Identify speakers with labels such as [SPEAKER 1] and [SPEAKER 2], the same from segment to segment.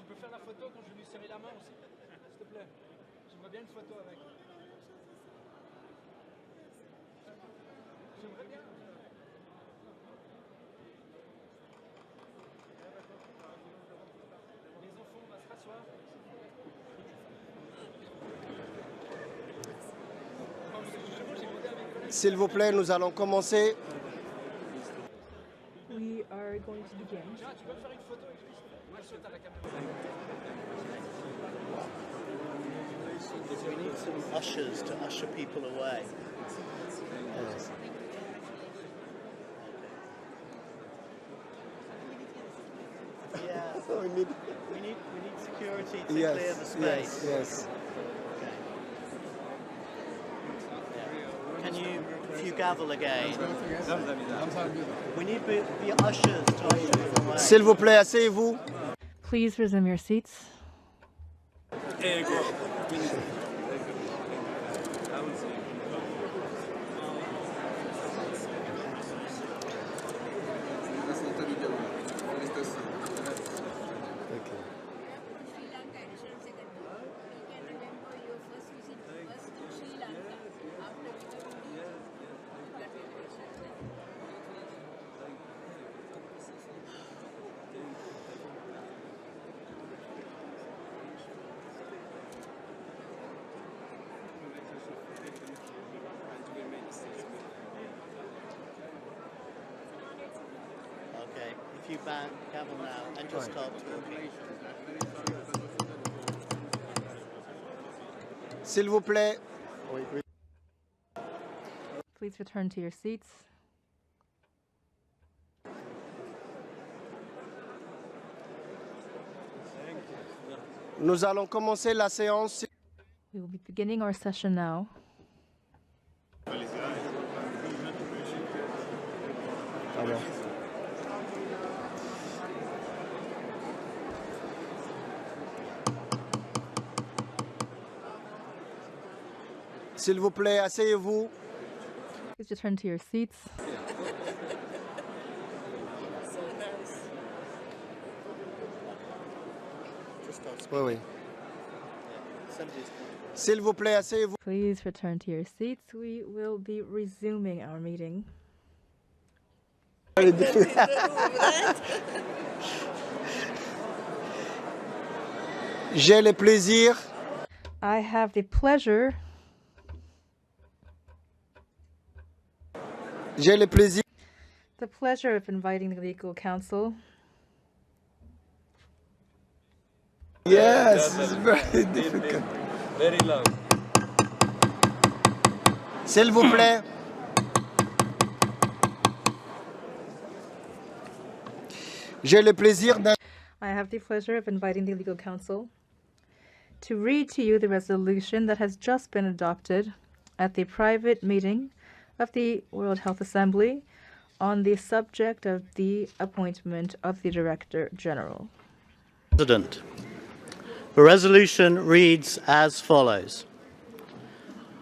[SPEAKER 1] Tu peux faire la photo quand je vais lui serrer la main aussi, s'il te plaît. J'aimerais bien une photo avec. J'aimerais bien. Les enfants, on va se rasseoir.
[SPEAKER 2] S'il vous plaît, nous allons commencer.
[SPEAKER 3] We are going to begin.
[SPEAKER 1] Tiens, tu peux me faire une photo avec lui? Moi, je saute à la caméra.
[SPEAKER 4] We need some ushers to usher people away. Yeah,
[SPEAKER 2] We need...
[SPEAKER 4] we need security to clear the space.
[SPEAKER 2] yes.
[SPEAKER 4] Can you, if you gavel again, we need the ushers to usher people away.
[SPEAKER 2] S'il vous plaît, asseyez-vous.
[SPEAKER 3] Please resume your seats.
[SPEAKER 4] Okay, if you gavel now and just start talking.
[SPEAKER 2] S'il vous plaît.
[SPEAKER 3] Please return to your seats.
[SPEAKER 2] Nous allons commencer la séance.
[SPEAKER 3] We will be beginning our session now.
[SPEAKER 2] S'il vous plaît, asseyez-vous.
[SPEAKER 3] Please return to your seats.
[SPEAKER 2] Oui. S'il vous plaît, asseyez-vous.
[SPEAKER 3] Please return to your seats. We will be resuming our meeting.
[SPEAKER 2] J'ai le plaisir
[SPEAKER 3] I have the pleasure of inviting the legal counsel.
[SPEAKER 2] Yes, it's very difficult.
[SPEAKER 5] Very loud.
[SPEAKER 2] S'il vous plaît. J'ai le plaisir
[SPEAKER 3] I have the pleasure of inviting the legal counsel to read to you the resolution that has just been adopted at the private meeting of the World Health Assembly on the subject of the appointment of the Director General.
[SPEAKER 4] President, the resolution reads as follows.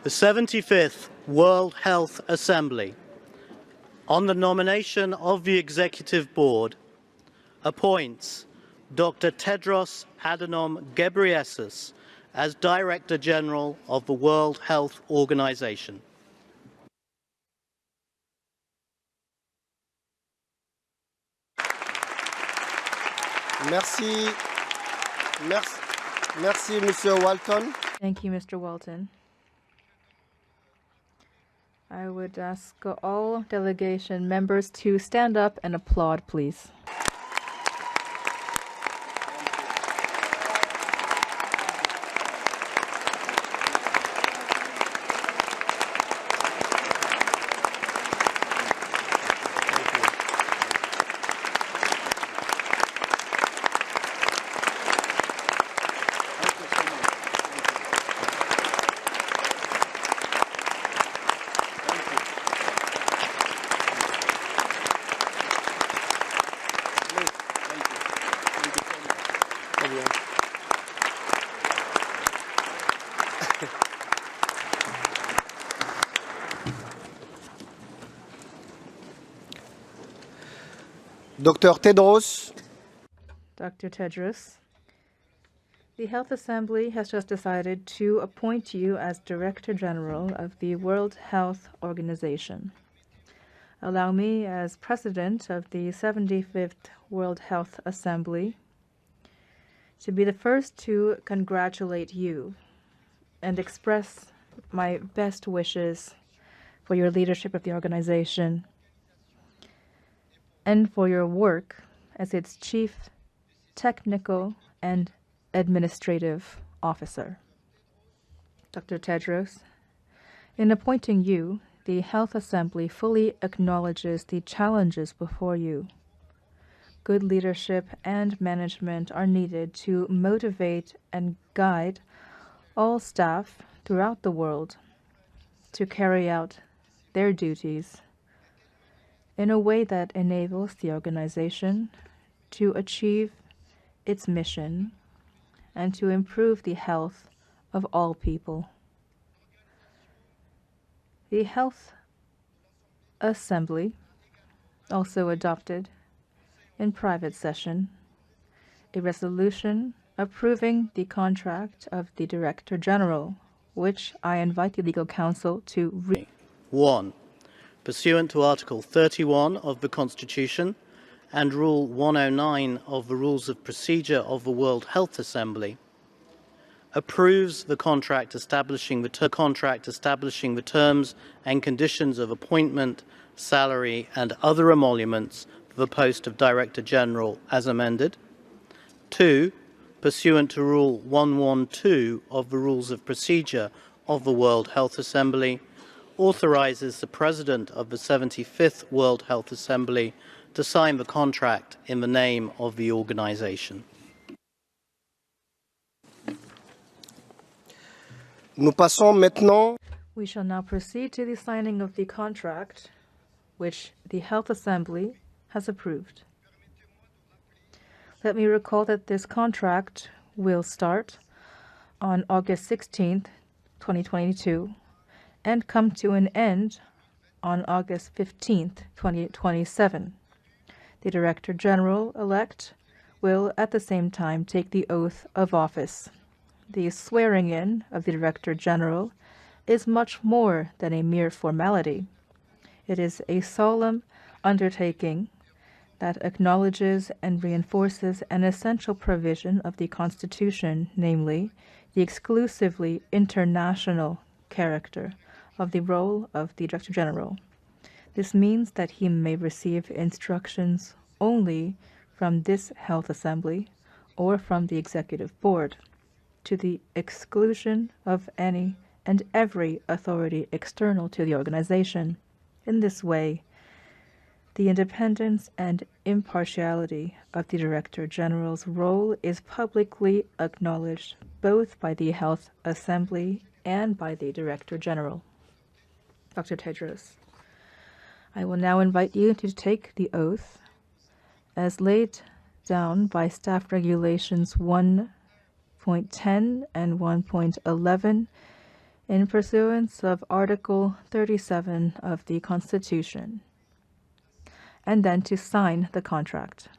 [SPEAKER 4] The 75th World Health Assembly, on the nomination of the Executive Board, appoints Dr. Tedros Adhanom Ghebreyesus as Director General of the World Health Organization.
[SPEAKER 2] Merci. Merci, Monsieur Walton.
[SPEAKER 3] Thank you, Mr. Walton. I would ask all delegation members to stand up and applaud, please.
[SPEAKER 2] Dr. Tedros,
[SPEAKER 3] Dr. Tedros, The Health Assembly has just decided to appoint you as Director General of the World Health Organization. Allow me, as President of the 75th World Health Assembly, to be the first to congratulate you and express my best wishes for your leadership of the organization and for your work as its Chief Technical and Administrative Officer. Dr. Tedros, in appointing you, the Health Assembly fully acknowledges the challenges before you. Good leadership and management are needed to motivate and guide all staff throughout the world to carry out their duties in a way that enables the organization to achieve its mission and to improve the health of all people. The Health Assembly also adopted in private session a resolution approving the contract of the Director General, which I invite the Legal Counsel to read.
[SPEAKER 4] 1. Pursuant to Article 31 of the Constitution and Rule 109 of the Rules of Procedure of the World Health Assembly, approves the contract establishing the terms and conditions of appointment, salary, and other emoluments for the post of Director General as amended. 2. Pursuant to Rule 112 of the Rules of Procedure of the World Health Assembly, authorizes the President of the 75th World Health Assembly to sign the contract in the name of the organization.
[SPEAKER 2] Nous passons maintenant
[SPEAKER 3] We shall now proceed to the signing of the contract, which the Health Assembly has approved. Let me recall that this contract will start on August 16th, 2022, and come to an end on August 15th, 2027. The Director General-elect will at the same time take the oath of office. The swearing-in of the Director General is much more than a mere formality. It is a solemn undertaking that acknowledges and reinforces an essential provision of the Constitution, namely, the exclusively international character of the role of the Director General. This means that he may receive instructions only from this Health Assembly or from the Executive Board, to the exclusion of any and every authority external to the organization. In this way, the independence and impartiality of the Director General's role is publicly acknowledged both by the Health Assembly and by the Director General. Dr. Tedros, I will now invite you to take the oath as laid down by Staff Regulations 1.10 and 1.11 in pursuance of Article 37 of the Constitution, and then to sign the contract.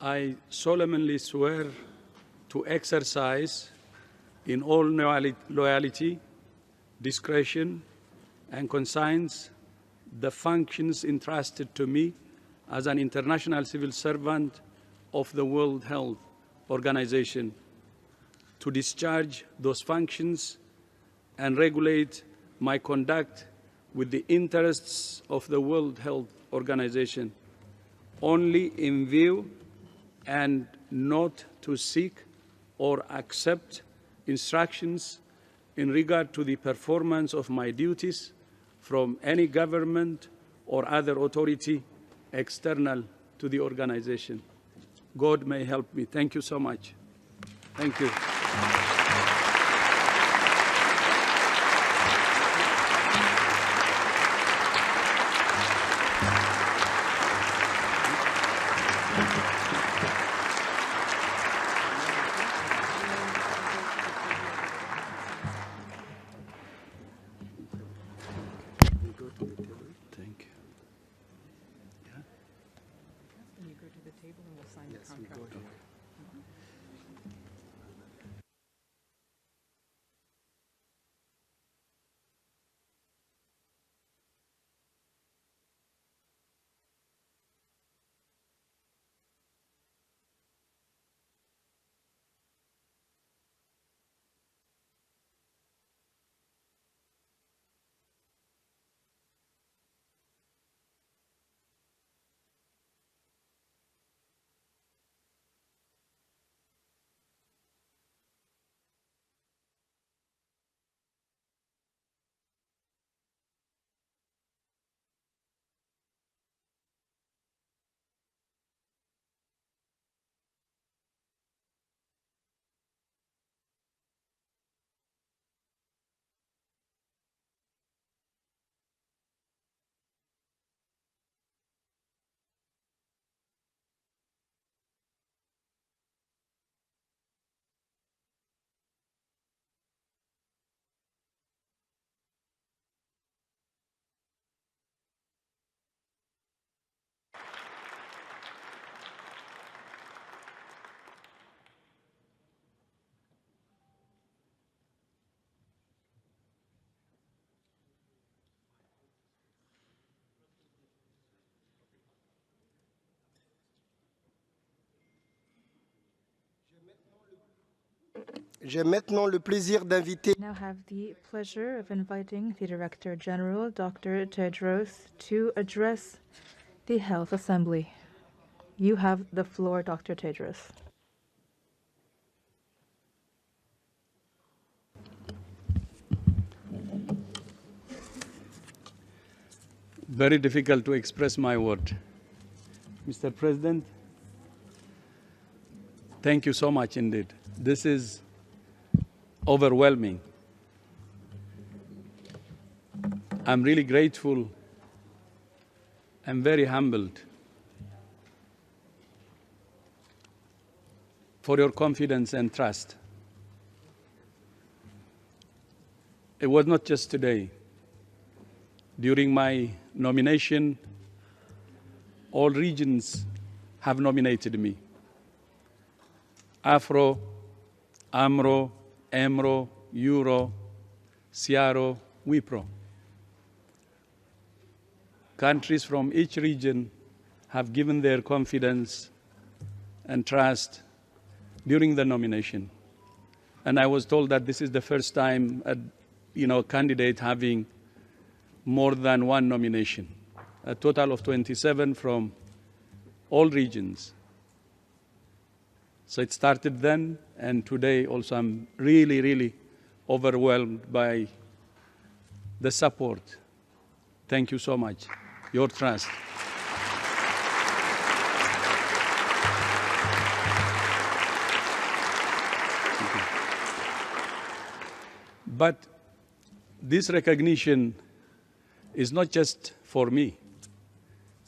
[SPEAKER 5] I solemnly swear to exercise in all loyalty, discretion, and conscience the functions entrusted to me as an international civil servant of the World Health Organization, to discharge those functions and regulate my conduct with the interests of the World Health Organization, only in view and not to seek or accept instructions in regard to the performance of my duties from any government or other authority external to the organization. God may help me. Thank you so much. Thank you. Thank you.
[SPEAKER 6] Then you go to the table and we'll sign the contract.
[SPEAKER 2] J'ai maintenant le plaisir d'inviter
[SPEAKER 3] Now have the pleasure of inviting the Director General, Dr. Tedros, to address the Health Assembly. You have the floor, Dr. Tedros.
[SPEAKER 5] Very difficult to express my word. Mr. President, thank you so much indeed. This is overwhelming. I'm really grateful and very humbled for your confidence and trust. It was not just today. During my nomination, all regions have nominated me. Afro, AMRO, EMRO, Euro, CIARO, WIPRO. Countries from each region have given their confidence and trust during the nomination. And I was told that this is the first time a candidate having more than one nomination, a total of 27 from all regions. So it started then, and today also I'm really, really overwhelmed by the support. Thank you so much. Your trust. But this recognition is not just for me.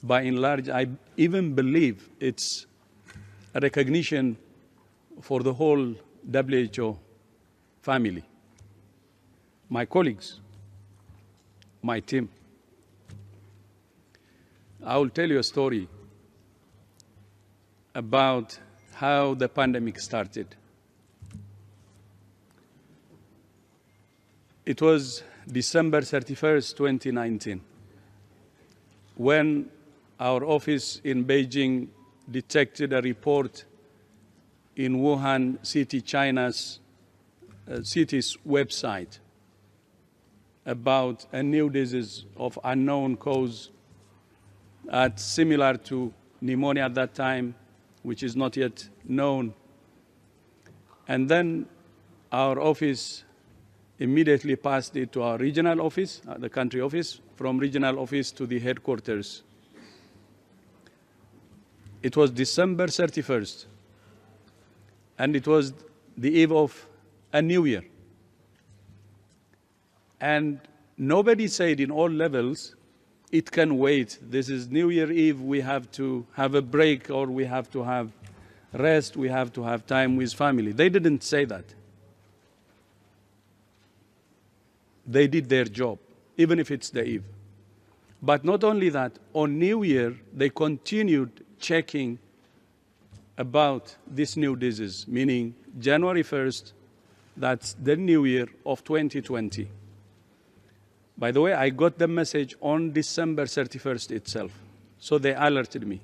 [SPEAKER 5] By and large, I even believe it's a recognition for the whole WHO family, my colleagues, my team. I will tell you a story about how the pandemic started. It was December 31st, 2019, when our office in Beijing detected a report in Wuhan City, China's city's website about a new disease of unknown cause, similar to pneumonia at that time, which is not yet known. And then our office immediately passed it to our regional office, the country office, from regional office to the headquarters. It was December 31st, and it was the eve of a new year. And nobody said in all levels, it can wait. This is New Year Eve, we have to have a break, or we have to have rest, we have to have time with family. They didn't say that. They did their job, even if it's the eve. But not only that, on New Year, they continued checking about this new disease, meaning January 1st, that's the new year of 2020. By the way, I got the message on December 31st itself, so they alerted me.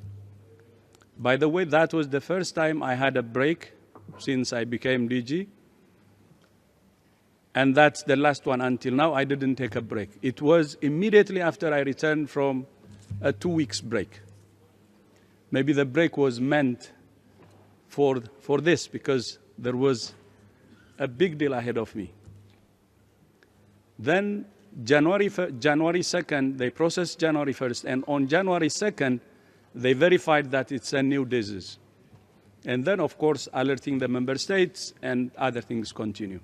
[SPEAKER 5] By the way, that was the first time I had a break since I became DG, and that's the last one. Until now, I didn't take a break. It was immediately after I returned from a 2 weeks break. Maybe the break was meant for this, because there was a big deal ahead of me. Then January 2nd, they processed January 1st, and on January 2nd, they verified that it's a new disease. And then, of course, alerting the member states, and other things continue.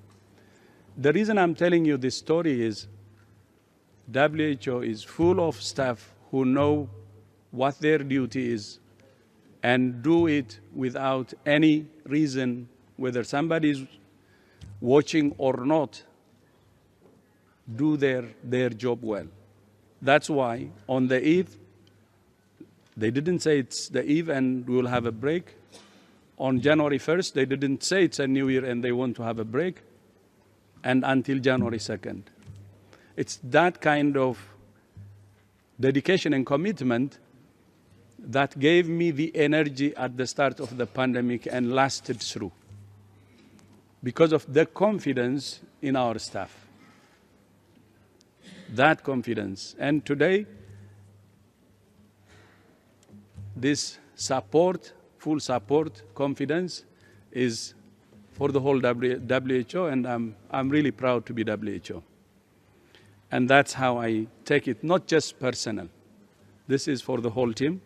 [SPEAKER 5] The reason I'm telling you this story is WHO is full of staff who know what their duty is and do it without any reason, whether somebody is watching or not, do their job well. That's why on the eve, they didn't say it's the eve and we will have a break. On January 1st, they didn't say it's a new year and they want to have a break. And until January 2nd. It's that kind of dedication and commitment that gave me the energy at the start of the pandemic and lasted through, because of the confidence in our staff. That confidence. And today, this support, full support, confidence is for the whole WHO, and I'm really proud to be WHO. And that's how I take it, not just personal. This is for the whole team.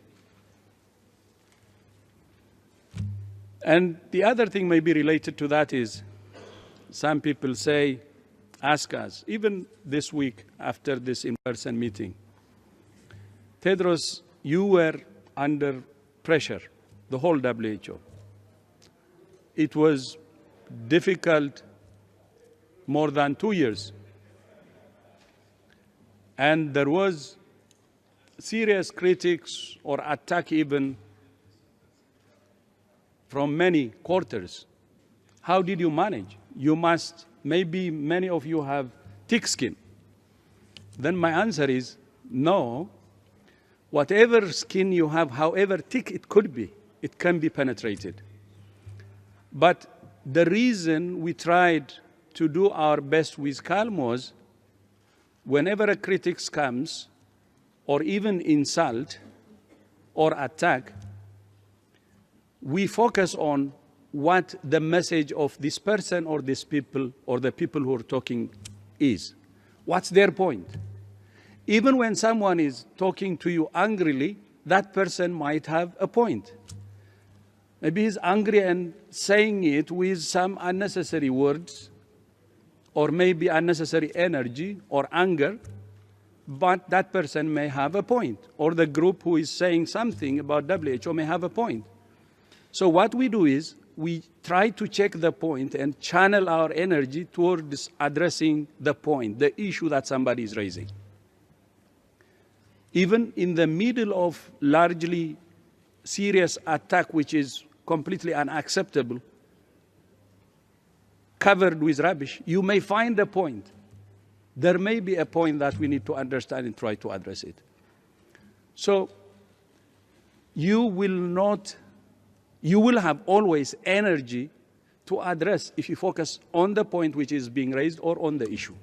[SPEAKER 5] And the other thing maybe related to that is, some people say, ask us, even this week after this in-person meeting, Tedros, you were under pressure, the whole WHO. It was difficult more than 2 years. And there was serious critics or attack even from many quarters. How did you manage? You must, maybe many of you have thick skin. Then my answer is no. Whatever skin you have, however thick it could be, it can be penetrated. But the reason we tried to do our best with calm was, whenever a critic comes, or even insult or attack, we focus on what the message of this person or these people or the people who are talking is. What's their point? Even when someone is talking to you angrily, that person might have a point. Maybe he's angry and saying it with some unnecessary words, or maybe unnecessary energy or anger, but that person may have a point. Or the group who is saying something about WHO may have a point. So what we do is, we try to check the point and channel our energy towards addressing the point, the issue that somebody is raising. Even in the middle of largely serious attack, which is completely unacceptable, covered with rubbish, you may find a point. There may be a point that we need to understand and try to address it. So you will have always energy to address if you focus on the point which is being raised or on the issue.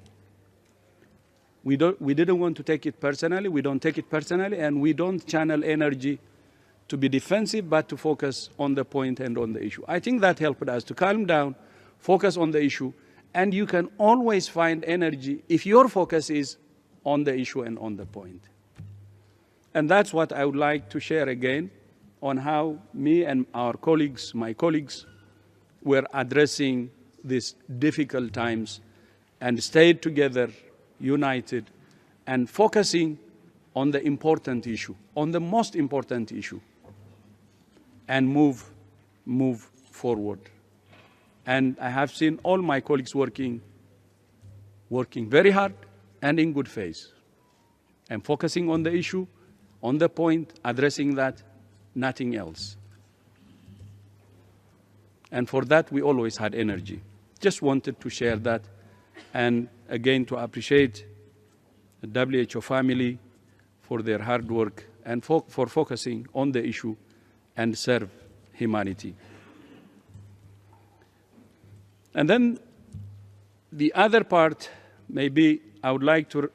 [SPEAKER 5] We didn't want to take it personally, we don't take it personally, and we don't channel energy to be defensive, but to focus on the point and on the issue. I think that helped us to calm down, focus on the issue, and you can always find energy if your focus is on the issue and on the point. And that's what I would like to share again on how me and our colleagues, my colleagues, were addressing these difficult times and stayed together, united, and focusing on the important issue, on the most important issue, and move forward. And I have seen all my colleagues working very hard and in good faith, and focusing on the issue, on the point, addressing that, nothing else. And for that, we always had energy. Just wanted to share that, and again, to appreciate the WHO family for their hard work and for focusing on the issue and serve humanity. And then the other part maybe I would like to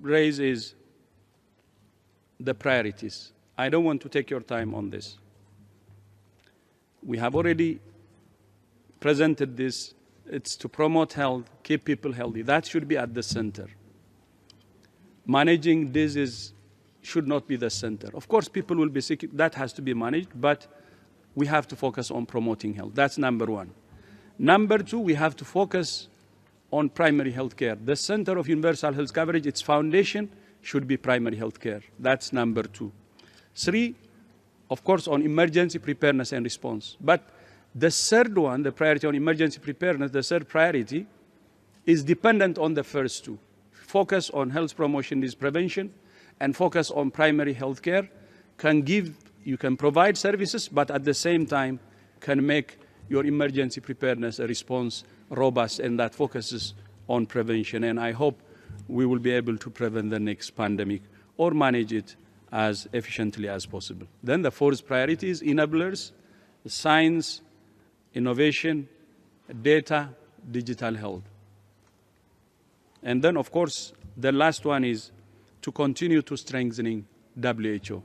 [SPEAKER 5] raise is the priorities. I don't want to take your time on this. We have already presented this. It's to promote health, keep people healthy. That should be at the center. Managing disease should not be the center. Of course, people will be sick. That has to be managed, but we have to focus on promoting health. That's number one. Number two, we have to focus on primary health care. The center of universal health coverage, its foundation should be primary health care. That's number two. Three, of course, on emergency preparedness and response. But the third one, the priority on emergency preparedness, the third priority is dependent on the first two. Focus on health promotion is prevention, and focus on primary health care you can provide services, but at the same time can make your emergency preparedness a response robust, and that focuses on prevention. And I hope we will be able to prevent the next pandemic or manage it as efficiently as possible. Then the fourth priority is enablers, science, innovation, data, digital health. And then, of course, the last one is to continue to strengthening WHO,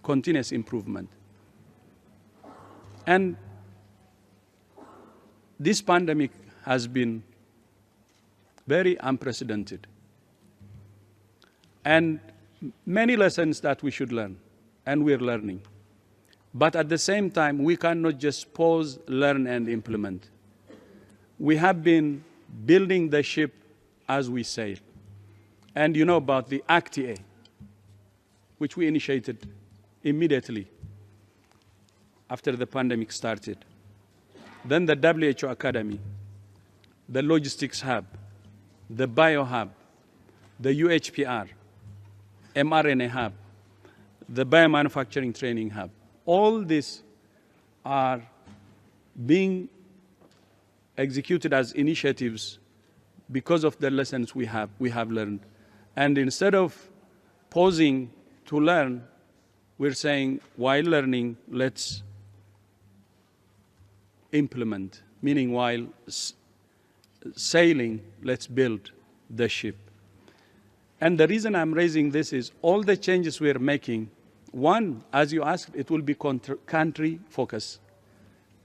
[SPEAKER 5] continuous improvement. And this pandemic has been very unprecedented, and many lessons that we should learn, and we're learning. But at the same time, we cannot just pause, learn, and implement. We have been building the ship as we sail. And you know about the ACT-A, which we initiated immediately after the pandemic started. Then the WHO Academy, the Logistics Hub, the Bio Hub, the UHPR, mRNA Hub, the Biomanufacturing Training Hub. All these are being executed as initiatives because of the lessons we have learned. And instead of pausing to learn, we're saying, while learning, let's implement, meaning while sailing, let's build the ship. And the reason I'm raising this is all the changes we're making, one, as you asked, it will be country focus.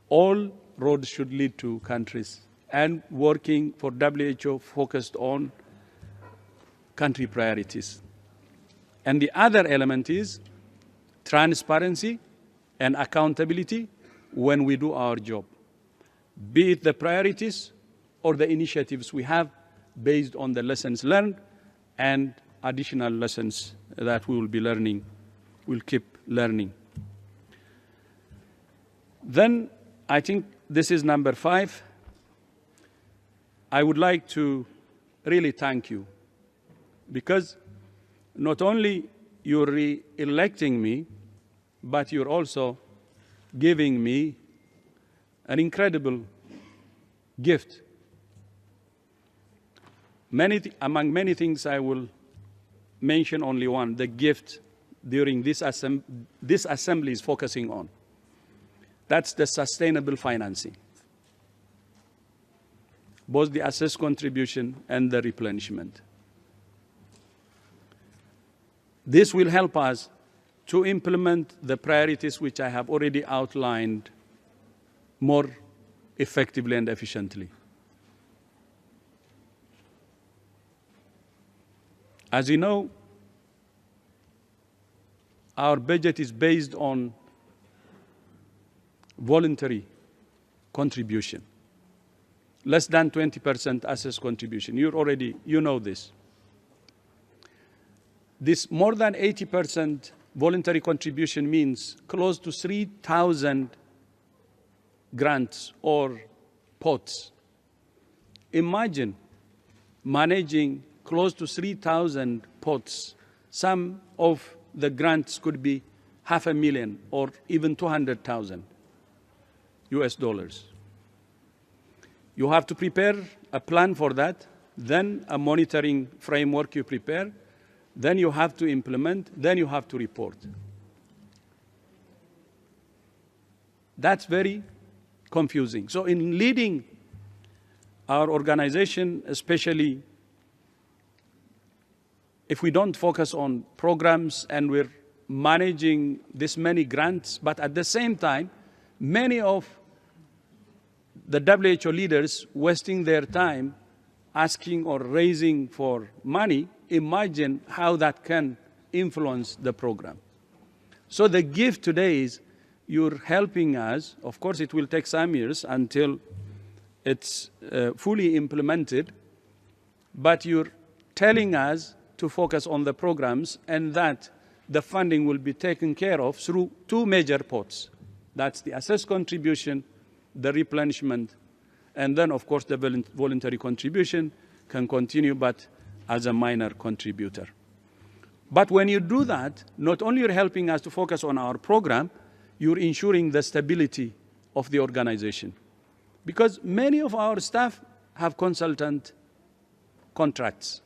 [SPEAKER 5] All roads should lead to countries, and working for WHO focused on country priorities. And the other element is transparency and accountability when we do our job, be it the priorities or the initiatives we have based on the lessons learned and additional lessons that we will be learning, we'll keep learning. Then I think this is number 5. I would like to really thank you, because not only you're re-electing me, but you're also giving me an incredible gift. Among many things, I will mention only one, the gift during this assembly is focusing on. That's the sustainable financing, both the assessed contribution and the replenishment. This will help us to implement the priorities which I have already outlined more effectively and efficiently. As you know, our budget is based on voluntary contribution, less than 20% assessed contribution. You know this. This more than 80% voluntary contribution means close to 3,000 grants or pots. Imagine managing close to 3,000 pots. Some of the grants could be $500,000 or even 200,000 US dollars. You have to prepare a plan for that, then a monitoring framework you prepare, then you have to implement, then you have to report. That's very confusing. So in leading our organization, especially if we don't focus on programs and we're managing this many grants, but at the same time, many of the WHO leaders wasting their time asking or raising for money, imagine how that can influence the program. So the gift today is you're helping us. Of course, it will take some years until it's fully implemented, but you're telling us to focus on the programs and that the funding will be taken care of through two major pots. That's the assessed contribution, the replenishment, and then, of course, the voluntary contribution can continue, but as a minor contributor. But when you do that, not only you're helping us to focus on our program, you're ensuring the stability of the organization. Because many of our staff have consultant contracts.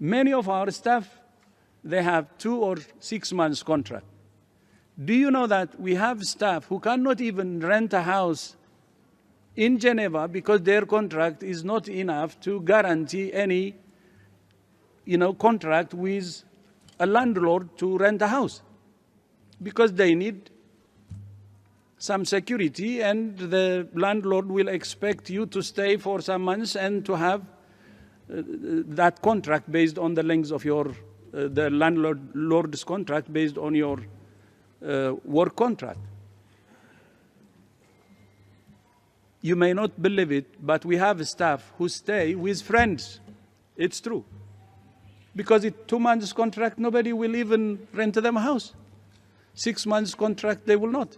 [SPEAKER 5] Many of our staff, they have 2 or 6 months contract. Do you know that we have staff who cannot even rent a house in Geneva because their contract is not enough to guarantee any, contract with a landlord to rent a house, because they need some security and the landlord will expect you to stay for some months and to have that contract based on the length of your, the landlord's contract based on your work contract. You may not believe it, but we have staff who stay with friends. It's true. Because it's 2 months contract, nobody will even rent them a house. 6 months contract, they will not.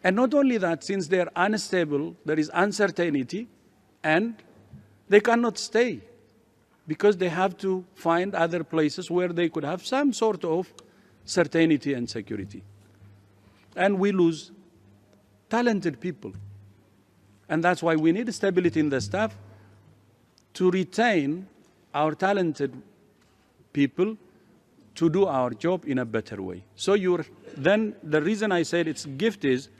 [SPEAKER 5] And not only that, since they're unstable, there is uncertainty, and they cannot stay because they have to find other places where they could have some sort of certainty and security. And we lose talented people. And that's why we need stability in the staff to retain our talented people to do our job in a better way. So then the reason I said it's a gift is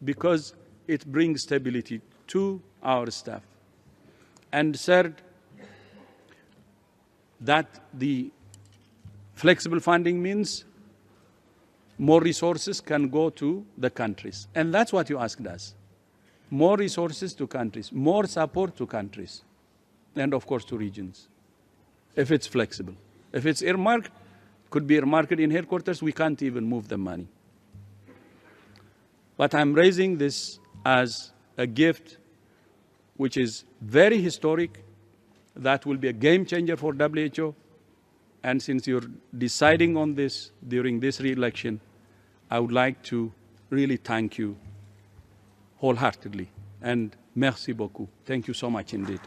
[SPEAKER 5] because it brings stability to our staff. And third, that the flexible funding means more resources can go to the countries. And that's what you asked us. More resources to countries, more support to countries, and of course to regions, if it's flexible. If it's earmarked, could be earmarked in headquarters, we can't even move the money. But I'm raising this as a gift which is very historic, that will be a game changer for WHO. And since you're deciding on this during this re-election, I would like to really thank you wholeheartedly. And merci beaucoup. Thank you so much indeed.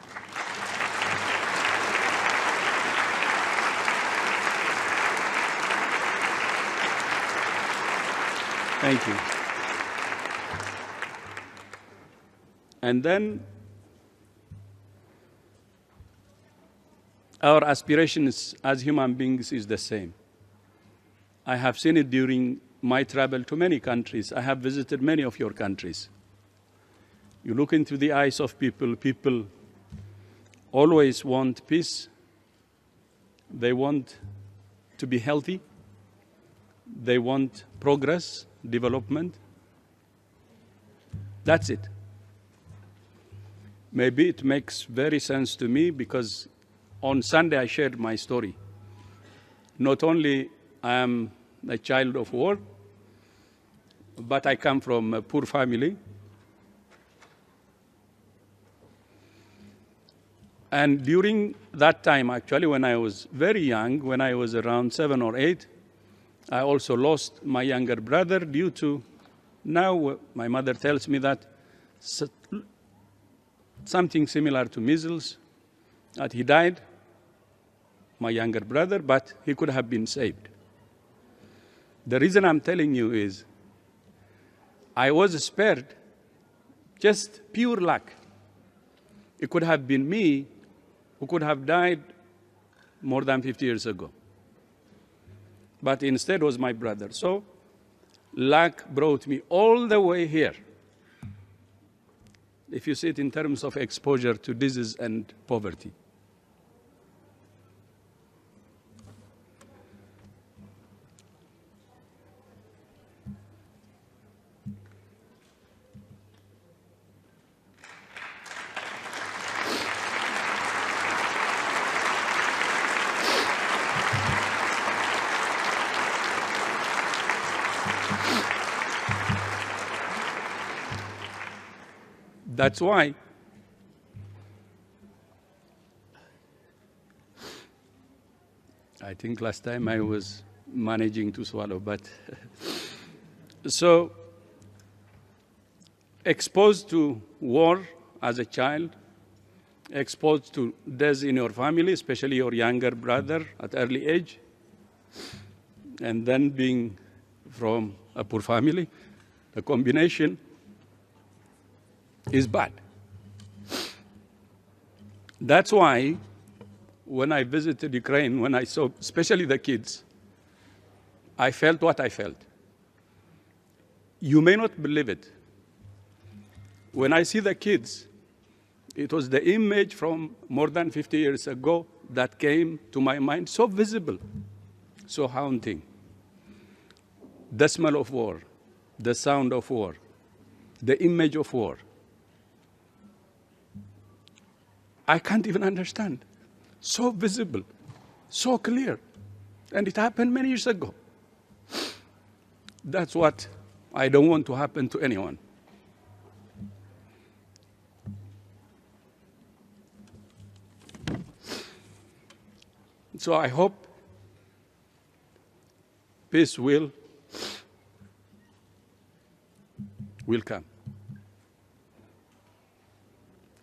[SPEAKER 5] Thank you. And then our aspirations as human beings is the same. I have seen it during my travel to many countries. I have visited many of your countries. You look into the eyes of people, people always want peace. They want to be healthy. They want progress, development. That's it. Maybe it makes very sense to me because on Sunday I shared my story. Not only I am a child of war, but I come from a poor family. And during that time, actually, when I was very young, when I was around 7 or 8, I also lost my younger brother due to, now my mother tells me that something similar to measles, that he died, my younger brother, but he could have been saved. The reason I'm telling you is I was spared just pure luck. It could have been me who could have died more than 50 years ago. But instead was my brother. So luck brought me all the way here. If you see it in terms of exposure to disease and poverty. That's why I think last time I was managing to swallow, but so exposed to war as a child, exposed to death in your family, especially your younger brother at early age, and then being from a poor family, the combination is bad. That's why when I visited Ukraine, when I saw especially the kids, I felt what I felt. You may not believe it. When I see the kids, it was the image from more than 50 years ago that came to my mind, so visible, so haunting. The smell of war, the sound of war, the image of war. I can't even understand. So visible, so clear. And it happened many years ago. That's what I don't want to happen to anyone. So I hope peace will come.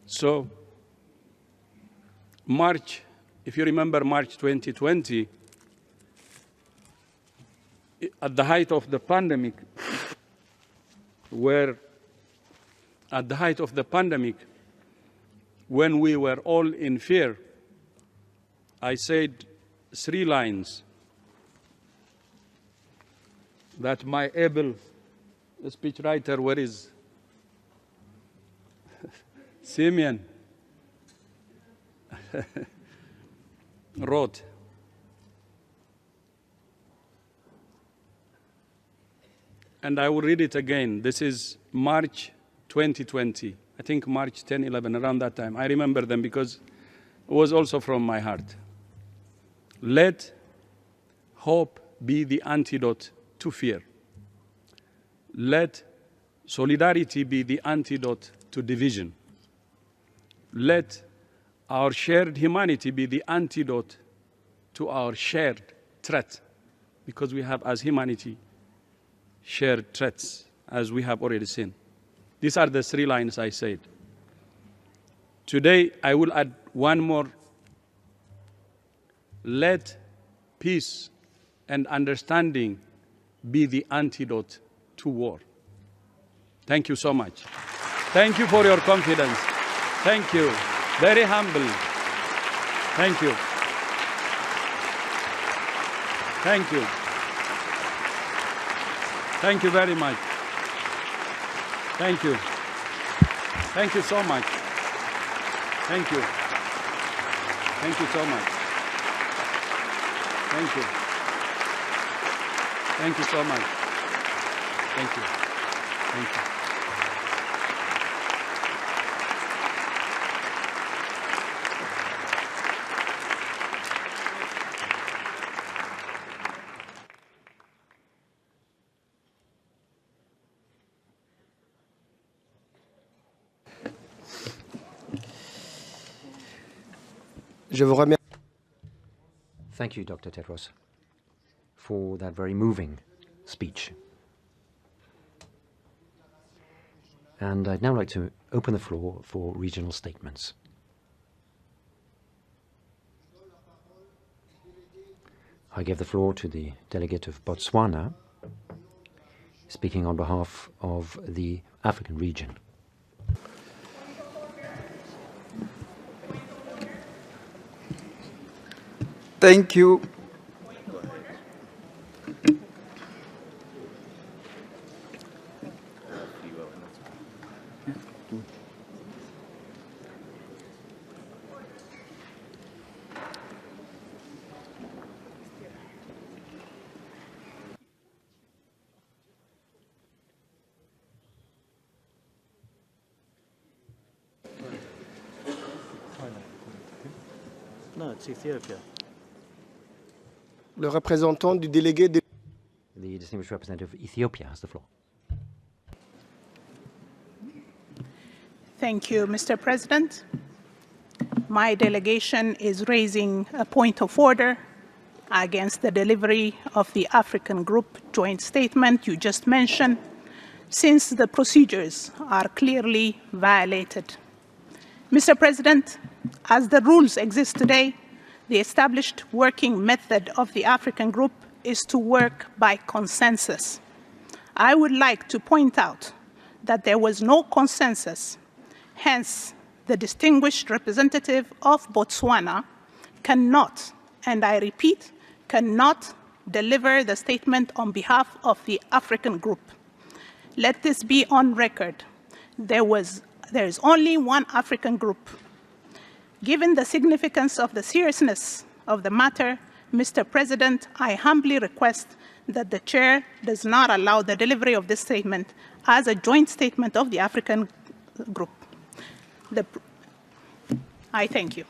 [SPEAKER 5] So March, if you remember March 2020, at the height of the pandemic, when we were all in fear, I said 3 lines that my able speechwriter, where is Simeon, wrote. And I will read it again. This is March 2020. I think March 10, 11, around that time. I remember them because it was also from my heart. Let hope be the antidote to fear. Let solidarity be the antidote to division. Let our shared humanity be the antidote to our shared threat, because we have, as humanity, shared threats, as we have already seen. These are the 3 lines I said. Today, I will add one more. Let peace and understanding be the antidote to war. Thank you so much. Thank you for your confidence. Thank you. Very humble. Thank you. Thank you. Thank you very much. Thank you. Thank you so much. Thank you. Thank you so much. Thank you. Thank you so much. Thank you. Thank you.
[SPEAKER 2] Je vous remercie.
[SPEAKER 7] Thank you, Dr. Tedros, for that very moving speech. And I'd now like to open the floor for regional statements. I give the floor to the delegate of Botswana, speaking on behalf of the African region.
[SPEAKER 8] Thank you.
[SPEAKER 4] No, it's Ethiopia.
[SPEAKER 2] Le représentant du délégué de...
[SPEAKER 7] The distinguished representative of Ethiopia has the floor.
[SPEAKER 9] Thank you, Mr. President. My delegation is raising a point of order against the delivery of the African Group joint statement you just mentioned, since the procedures are clearly violated. Mr. President, as the rules exist today, the established working method of the African Group is to work by consensus. I would like to point out that there was no consensus. Hence, the distinguished representative of Botswana cannot, and I repeat, cannot deliver the statement on behalf of the African Group. Let this be on record. There is only one African Group. Given the significance of the seriousness of the matter, Mr. President, I humbly request that the Chair does not allow the delivery of this statement as a joint statement of the African Group. I thank you.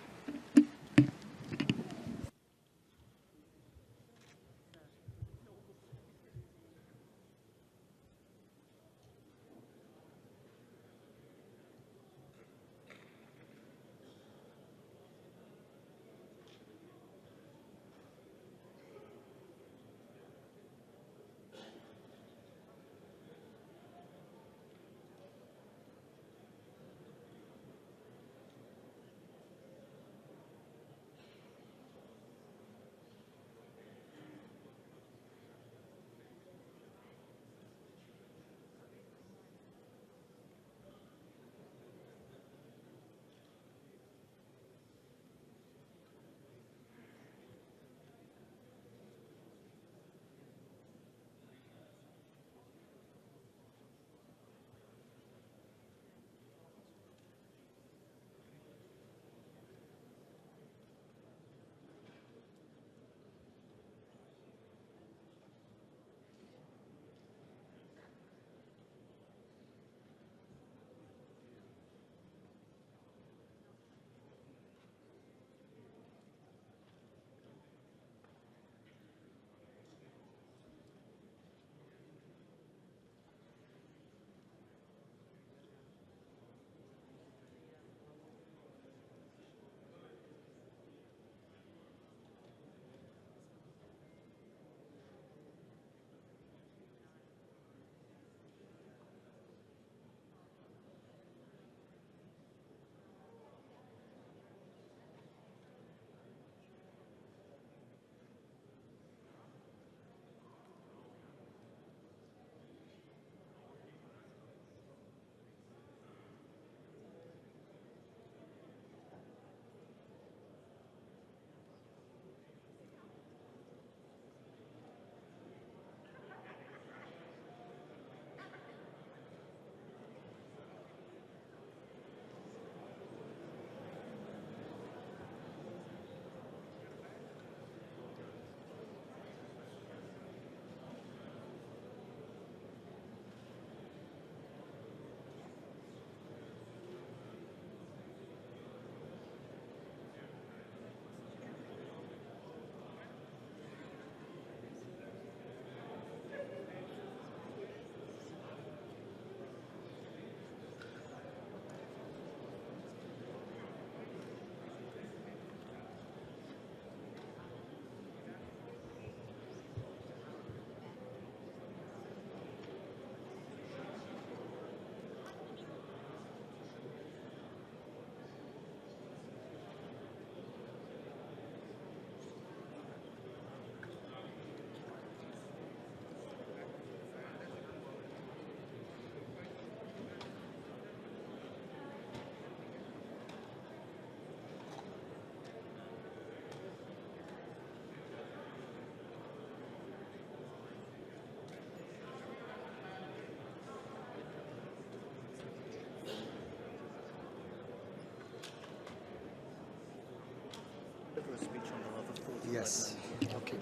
[SPEAKER 2] Yes. Okay.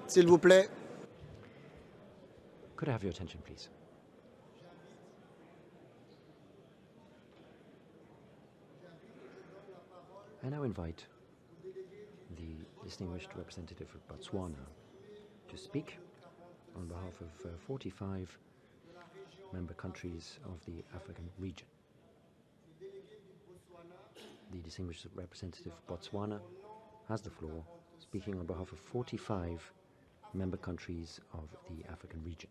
[SPEAKER 2] S'il vous plaît.
[SPEAKER 7] Could I have your attention, please? I now invite the distinguished representative of Botswana to speak on behalf of 45 member countries of the African region. The distinguished representative of Botswana has the floor, speaking on behalf of 45 member countries of the African region.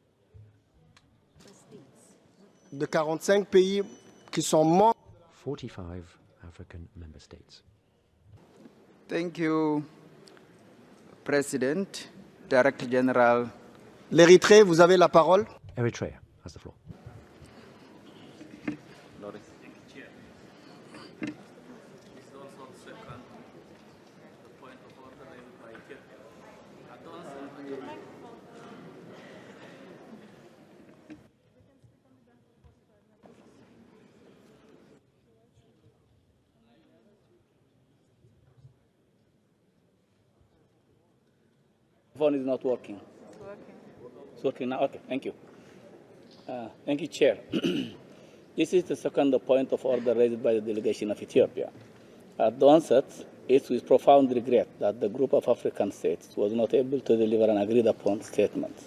[SPEAKER 2] De 45 pays qui sont membres.
[SPEAKER 7] 45 African member states.
[SPEAKER 8] Thank you, President, Director General.
[SPEAKER 2] L'Érythrée, vous avez la parole.
[SPEAKER 7] Eritrea has the floor.
[SPEAKER 10] Phone is not working.
[SPEAKER 6] It's working.
[SPEAKER 10] It's working now? Okay, thank you. Thank you, Chair. This is the second point of order raised by the delegation of Ethiopia. At the onset, it's with profound regret that the group of African states was not able to deliver an agreed upon statement.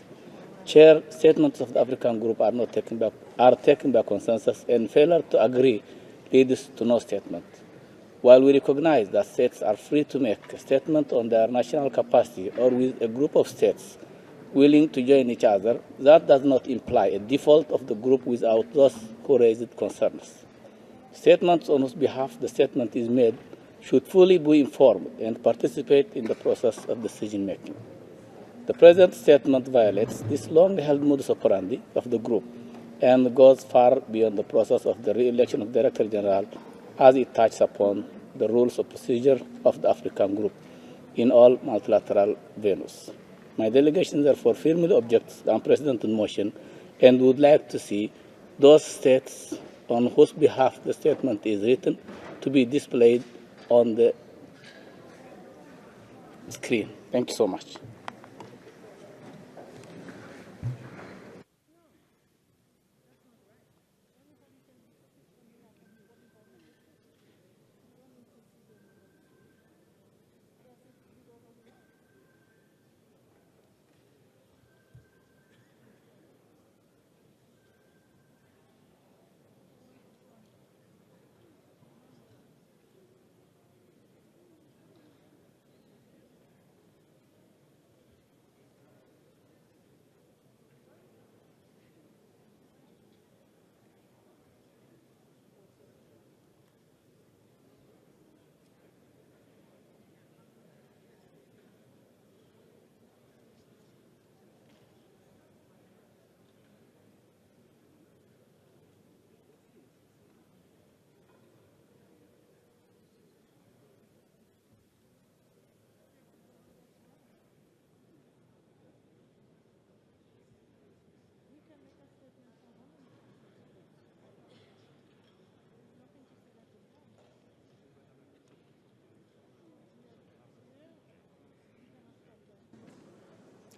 [SPEAKER 10] Chair, statements of the African group are taken by consensus, and failure to agree leads to no statement. While we recognize that states are free to make a statement on their national capacity or with a group of states willing to join each other, that does not imply a default of the group without those who raised concerns. Statements on whose behalf the statement is made should fully be informed and participate in the process of decision-making. The present statement violates this long-held modus operandi of the group and goes far beyond the process of the re-election of Director General, as it touches upon the rules of procedure of the African group in all multilateral venues. My delegation therefore firmly objects the unprecedented motion and would like to see those states on whose behalf the statement is written to be displayed on the screen. Thank you so much.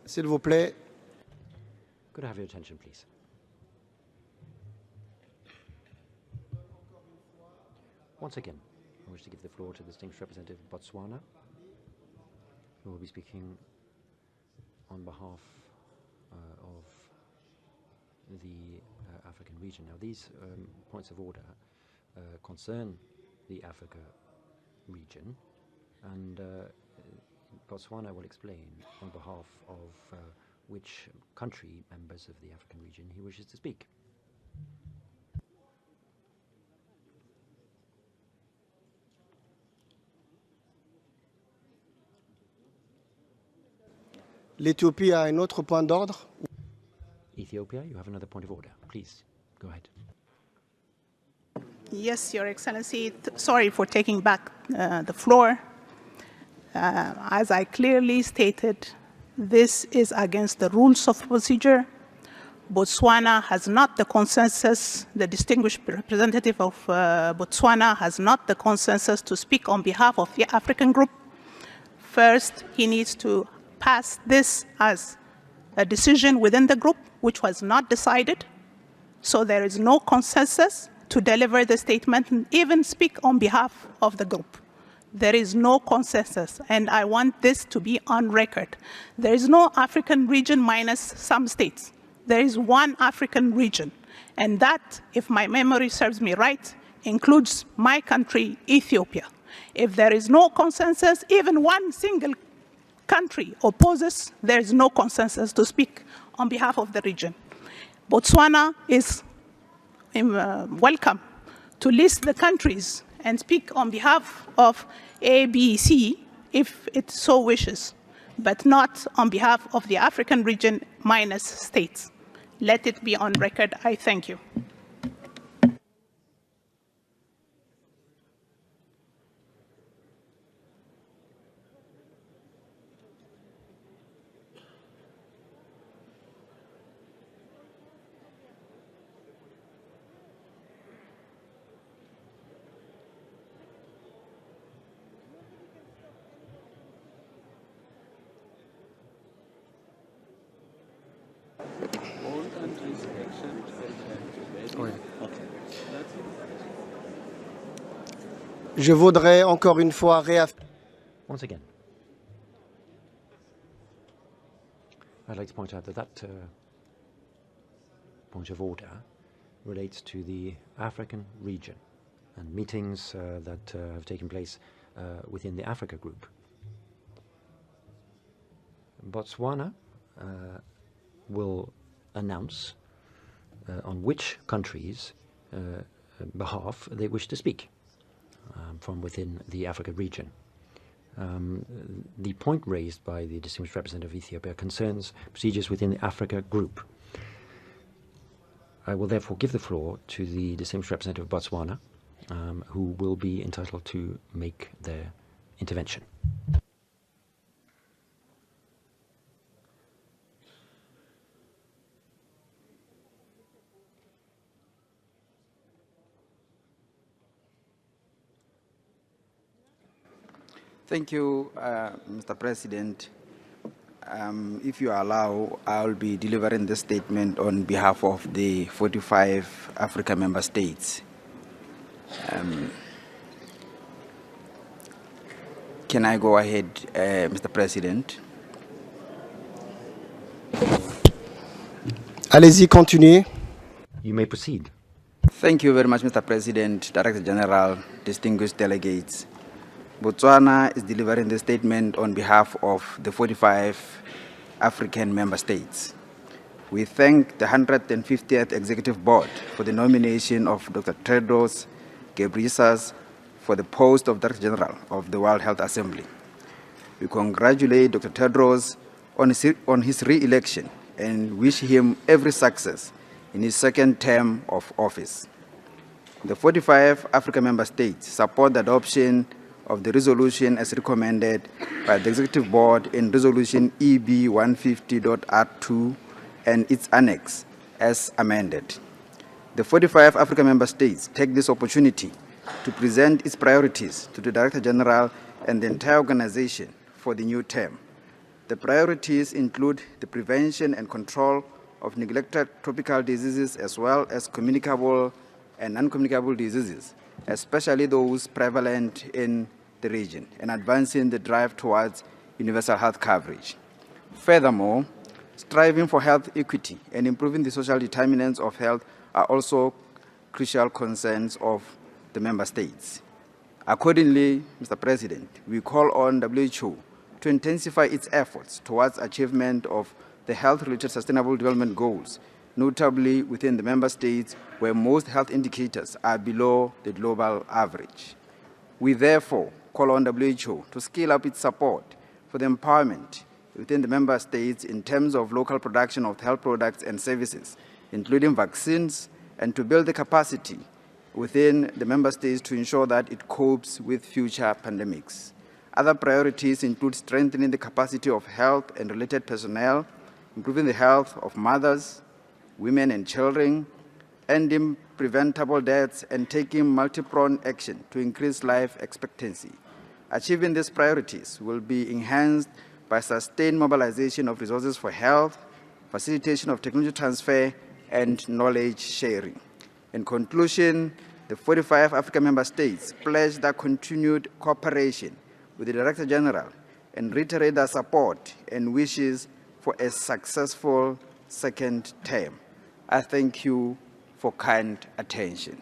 [SPEAKER 2] S'il vous plaît.
[SPEAKER 7] Could I have your attention, please? Once again, I wish to give the floor to the distinguished representative of Botswana, who will be speaking on behalf of the African region. Now, these points of order concern the Africa region, and Botswana will explain on behalf of which country members of the African region he wishes to speak.
[SPEAKER 2] L'Éthiopie a un autre point d'ordre.
[SPEAKER 7] Ethiopia, you have another point of order. Please, go ahead.
[SPEAKER 9] Yes, Your Excellency. Sorry for taking back the floor. As I clearly stated, this is against the rules of procedure. Botswana has not the consensus, the distinguished representative of Botswana has not the consensus to speak on behalf of the African group. First, he needs to pass this as a decision within the group, which was not decided. So there is no consensus to deliver the statement and even speak on behalf of the group. There is no consensus, and I want this to be on record. There is no African region minus some states. There is one African region, and that, if my memory serves me right, includes my country, Ethiopia. If there is no consensus, even one single country opposes, there is no consensus to speak on behalf of the region. Botswana is welcome to list the countries and speak on behalf of A, B, C, if it so wishes, but not on behalf of the African region minus states. Let it be on record. I thank you.
[SPEAKER 2] Je voudrais encore une fois réaffirmer.
[SPEAKER 7] Once again, I'd like to point out that point of order relates to the African region and meetings that have taken place within the Africa Group. Botswana will announce on which countries' behalf they wish to speak from within the Africa region. The point raised by the distinguished representative of Ethiopia concerns procedures within the Africa Group. I will therefore give the floor to the distinguished representative of Botswana, who will be entitled to make their intervention.
[SPEAKER 8] Thank you, Mr. President. If you allow, I'll be delivering the statement on behalf of the 45 Africa member states. Can I go ahead, Mr. President?
[SPEAKER 2] Allez-y, continuez.
[SPEAKER 7] You may proceed.
[SPEAKER 8] Thank you very much, Mr. President, Director General, distinguished delegates. Botswana is delivering the statement on behalf of the 45 African member states. We thank the 150th Executive Board for the nomination of Dr. Tedros Ghebreyesus for the post of Director General of the World Health Assembly. We congratulate Dr. Tedros on his re-election and wish him every success in his second term of office. The 45 African member states support the adoption of the resolution as recommended by the Executive Board in Resolution EB 150.R2 and its annex as amended. The 45 African member states take this opportunity to present its priorities to the Director General and the entire organization for the new term. The priorities include the prevention and control of neglected tropical diseases as well as communicable and non-communicable diseases, especially those prevalent in the region, and advancing the drive towards universal health coverage. Furthermore, striving for health equity and improving the social determinants of health are also crucial concerns of the member states. Accordingly, Mr. President, we call on WHO to intensify its efforts towards achievement of the health-related sustainable development goals, notably within the member states where most health indicators are below the global average. We therefore call on WHO to scale up its support for the empowerment within the member states in terms of local production of health products and services, including vaccines, and to build the capacity within the member states to ensure that it copes with future pandemics. Other priorities include strengthening the capacity of health and related personnel, improving the health of mothers, women and children, ending preventable deaths, and taking multi-pronged action to increase life expectancy. Achieving these priorities will be enhanced by sustained mobilization of resources for health, facilitation of technology transfer, and knowledge sharing. In conclusion, the 45 African member states pledge their continued cooperation with the Director General and reiterate their support and wishes for a successful second term. I thank you for kind attention.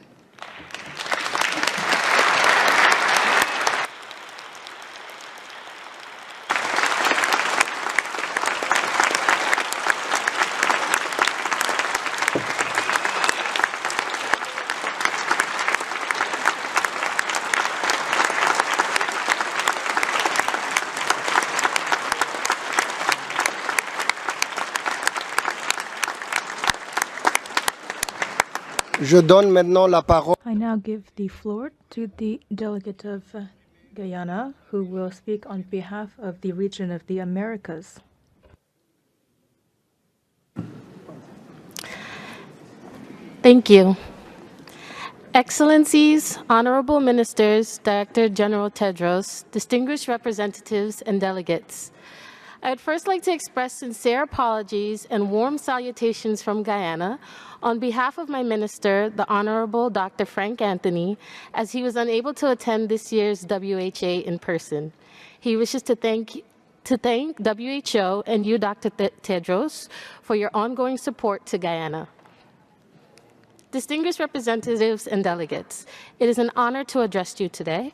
[SPEAKER 2] Je donne maintenant la parole.
[SPEAKER 3] I now give the floor to the delegate of Guyana, who will speak on behalf of the region of the Americas.
[SPEAKER 11] Thank you. Excellencies, Honorable Ministers, Director General Tedros, distinguished representatives and delegates. I would first like to express sincere apologies and warm salutations from Guyana on behalf of my minister, the Honorable Dr. Frank Anthony, as he was unable to attend this year's WHA in person. He wishes to thank WHO and you, Dr. Tedros, for your ongoing support to Guyana. Distinguished representatives and delegates, it is an honor to address you today.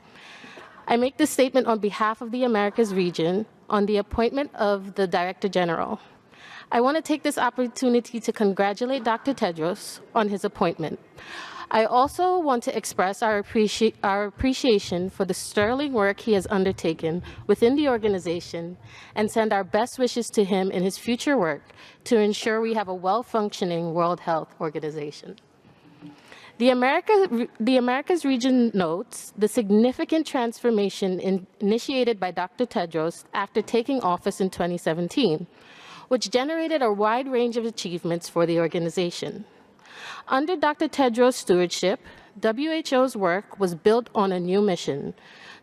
[SPEAKER 11] I make this statement on behalf of the Americas region on the appointment of the Director General. I want to take this opportunity to congratulate Dr. Tedros on his appointment. I also want to express our appreciation for the sterling work he has undertaken within the organization and send our best wishes to him in his future work to ensure we have a well-functioning World Health Organization. The Americas region notes the significant transformation initiated by Dr. Tedros after taking office in 2017, which generated a wide range of achievements for the organization. Under Dr. Tedros' stewardship, WHO's work was built on a new mission: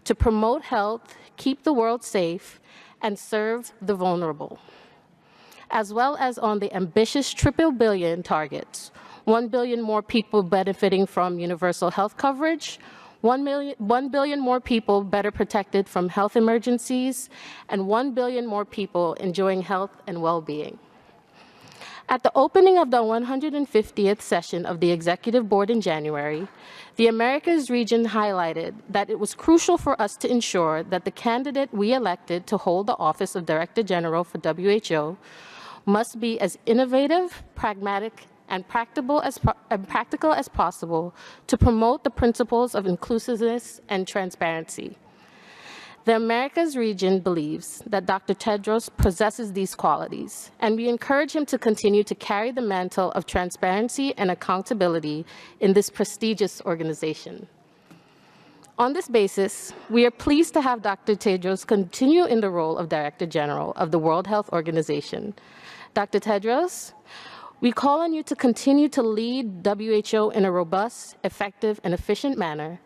[SPEAKER 11] to promote health, keep the world safe, and serve the vulnerable, as well as on the ambitious triple billion targets: 1 billion more people benefiting from universal health coverage, 1 billion more people better protected from health emergencies, and 1 billion more people enjoying health and well-being. At the opening of the 150th session of the Executive Board in January, the Americas region highlighted that it was crucial for us to ensure that the candidate we elected to hold the office of Director General for WHO must be as innovative, pragmatic, and practical as possible to promote the principles of inclusiveness and transparency. The Americas region believes that Dr. Tedros possesses these qualities, and we encourage him to continue to carry the mantle of transparency and accountability in this prestigious organization. On this basis, we are pleased to have Dr. Tedros continue in the role of Director General of the World Health Organization. Dr. Tedros, we call on you to continue to lead WHO in a robust, effective, and efficient manner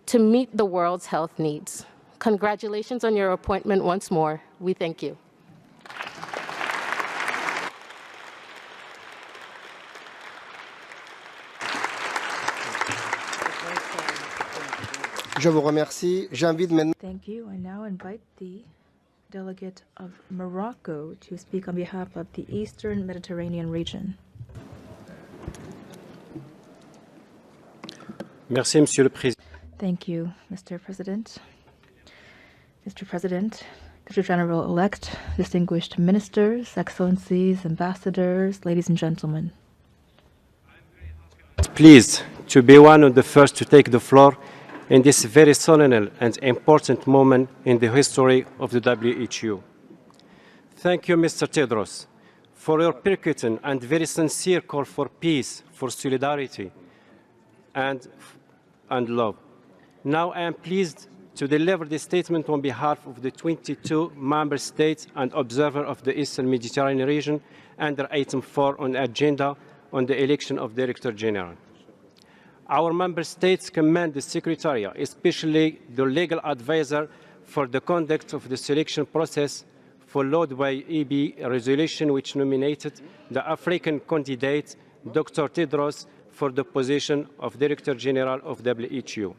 [SPEAKER 11] to meet the world's health needs. Congratulations on your appointment once more. We thank you.
[SPEAKER 2] Je vous remercie. J'invite maintenant.
[SPEAKER 3] Thank you. I now invite the delegate of Morocco to speak on behalf of the Eastern Mediterranean region.
[SPEAKER 12] Merci, Monsieur le Président.
[SPEAKER 3] Thank you, Mr. President. Mr. President, Director General-elect, distinguished ministers, excellencies, ambassadors, ladies and gentlemen.
[SPEAKER 12] Pleased to be one of the first to take the floor in this very solemn and important moment in the history of the WHO. Thank you, Mr. Tedros, for your percutant and very sincere call for peace, for solidarity, and love. Now I am pleased to deliver this statement on behalf of the 22 member states and observer of the Eastern Mediterranean region under item 4 on the agenda on the election of Director General. Our member states commend the Secretariat, especially the legal advisor, for the conduct of the selection process, followed by EB resolution which nominated the African candidate, Dr. Tedros, for the position of Director General of WHO.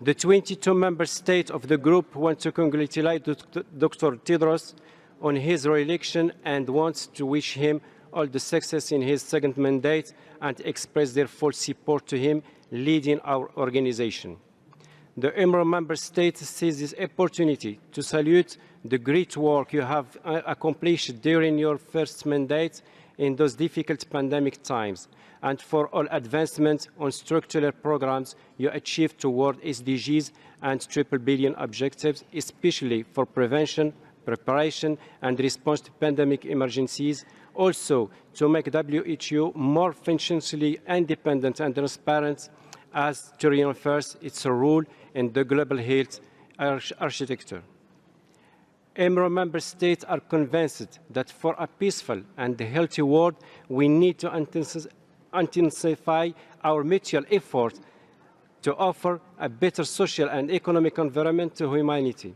[SPEAKER 12] The 22 member states of the group want to congratulate Dr. Tedros on his re-election and wants to wish him all the success in his second mandate and express their full support to him leading our organization. The EMRO member states seize this opportunity to salute the great work you have accomplished during your first mandate in those difficult pandemic times, and for all advancements on structural programs you achieved toward SDGs and triple billion objectives, especially for prevention, preparation, and response to pandemic emergencies, also to make WHO more financially independent and transparent, as to reinforce its role in the global health architecture. EMRO member states are convinced that for a peaceful and healthy world, we need to intensify our mutual effort to offer a better social and economic environment to humanity.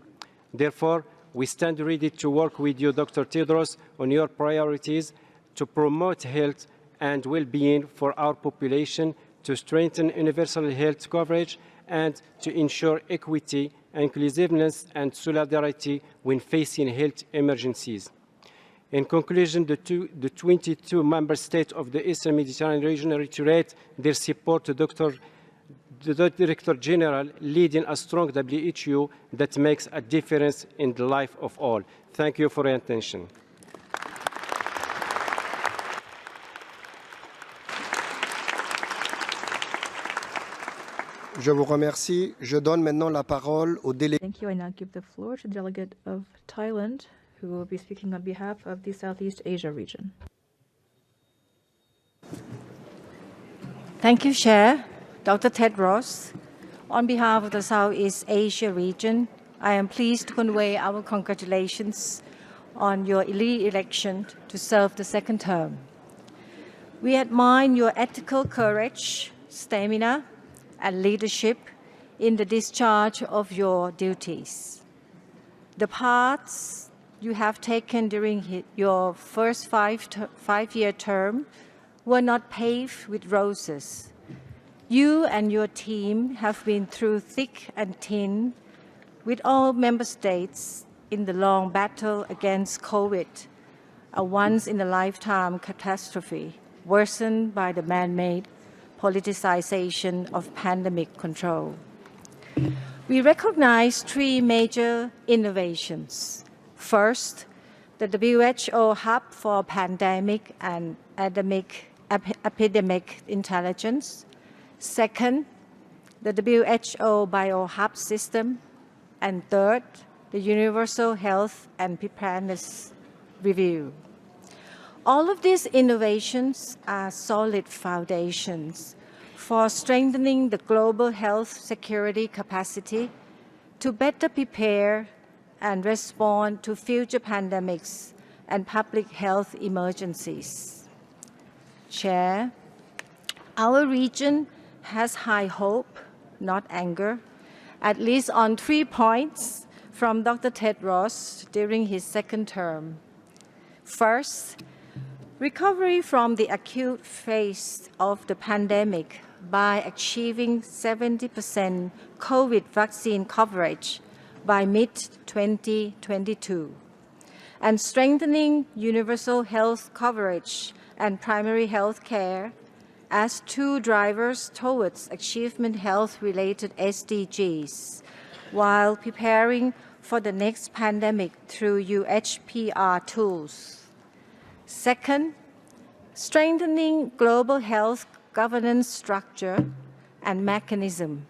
[SPEAKER 12] Therefore, we stand ready to work with you, Dr. Tedros, on your priorities to promote health and well-being for our population, to strengthen universal health coverage, and to ensure equity, inclusiveness, and solidarity when facing health emergencies. In conclusion, the 22 member states of the Eastern Mediterranean region reiterate their support to the Director General leading a strong WHO that makes a difference in the life of all. Thank you for your attention.
[SPEAKER 2] Je vous remercie. Je donne maintenant la parole au délégué.
[SPEAKER 3] Thank you. I now give the floor to the delegate of Thailand, who will be speaking on behalf of the Southeast Asia region.
[SPEAKER 13] Thank you, Chair. Dr. Tedros, on behalf of the Southeast Asia region, I am pleased to convey our congratulations on your re-election to serve the second term. We admire your ethical courage, stamina, and leadership in the discharge of your duties. The paths you have taken during your first five-year term were not paved with roses. You and your team have been through thick and thin with all member states in the long battle against COVID, a once-in-a-lifetime catastrophe worsened by the man-made politicization of pandemic control. We recognize three major innovations. First, the WHO Hub for Pandemic and Epidemic Intelligence. Second, the WHO BioHub system. And third, the Universal Health and Preparedness Review. All of these innovations are solid foundations for strengthening the global health security capacity to better prepare and respond to future pandemics and public health emergencies. Chair, our region has high hope, not anger, at least on 3 points from Dr. Tedros during his second term. First, recovery from the acute phase of the pandemic by achieving 70% COVID vaccine coverage by mid-2022, and strengthening universal health coverage and primary health care as two drivers towards achievement health-related SDGs, while preparing for the next pandemic through UHPR tools. Second, strengthening global health governance structure and mechanism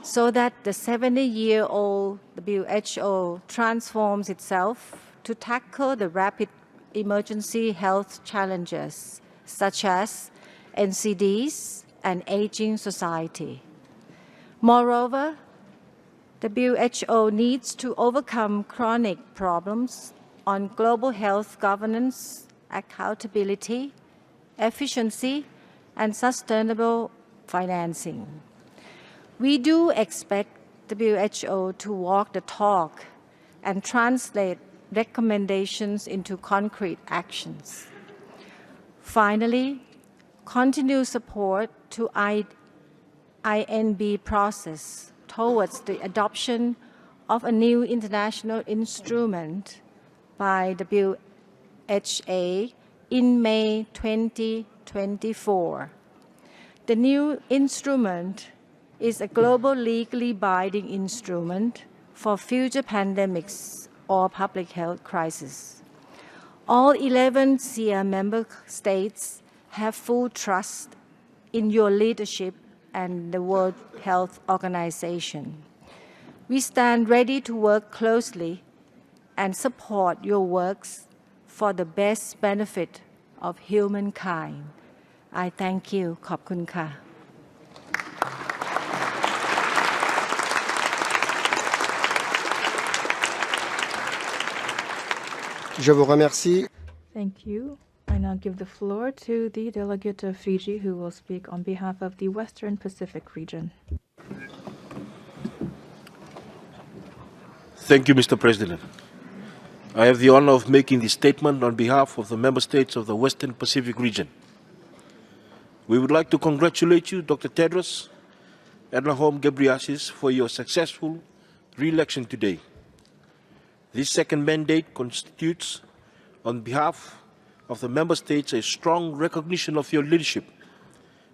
[SPEAKER 13] so that the 70-year-old WHO transforms itself to tackle the rapid emergency health challenges such as NCDs and aging society. Moreover, the WHO needs to overcome chronic problems on global health governance, accountability, efficiency, and sustainable financing. We do expect WHO to walk the talk and translate recommendations into concrete actions. Finally, continue support to INB process towards the adoption of a new international instrument by WHA in May 2024. The new instrument is a global legally binding instrument for future pandemics or public health crises. All 11 SEA member states have full trust in your leadership and the World Health Organization. We stand ready to work closely and support your works for the best benefit of humankind. I thank you. ขอบคุณค่ะ
[SPEAKER 2] Je vous remercie.
[SPEAKER 3] Thank you. I now give the floor to the delegate of Fiji who will speak on behalf of the Western Pacific region.
[SPEAKER 14] Thank you, Mr. President. I have the honor of making this statement on behalf of the member states of the Western Pacific region. We would like to congratulate you, Dr. Tedros Adhanom Ghebreyesus, for your successful re-election today. This second mandate constitutes, on behalf of the member states, a strong recognition of your leadership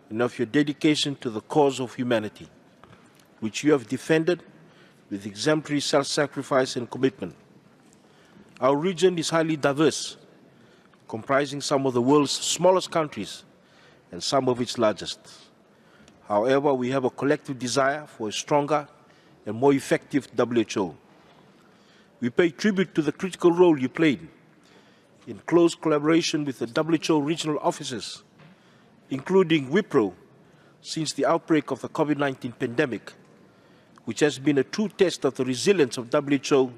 [SPEAKER 14] and of your dedication to the cause of humanity, which you have defended with exemplary self-sacrifice and commitment. Our region is highly diverse, comprising some of the world's smallest countries and some of its largest. However, we have a collective desire for a stronger and more effective WHO. We pay tribute to the critical role you played in close collaboration with the WHO regional offices, including WIPRO, since the outbreak of the COVID-19 pandemic, which has been a true test of the resilience of WHO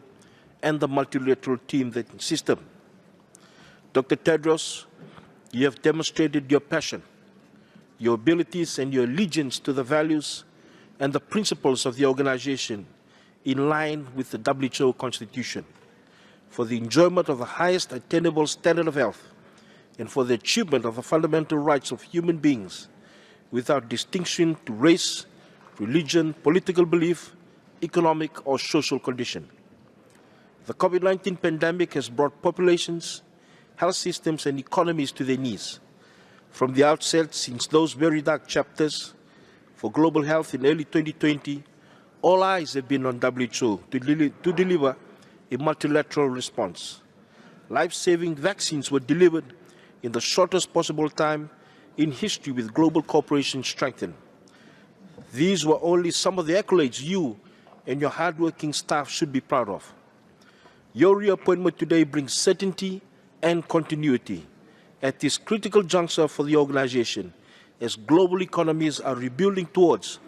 [SPEAKER 14] and the multilateral team system. Dr. Tedros, you have demonstrated your passion, your abilities, and your allegiance to the values and the principles of the organization in line with the WHO Constitution, for the enjoyment of the highest attainable standard of health, and for the achievement of the fundamental rights of human beings without distinction to race, religion, political belief, economic or social condition. The COVID-19 pandemic has brought populations, health systems, and economies to their knees. From the outset, since those very dark chapters for global health in early 2020, all eyes have been on WHO to deliver a multilateral response. Life-saving vaccines were delivered in the shortest possible time in history with global cooperation strengthened. These were only some of the accolades you and your hardworking staff should be proud of. Your reappointment today brings certainty and continuity at this critical juncture for the organization as global economies are rebuilding towards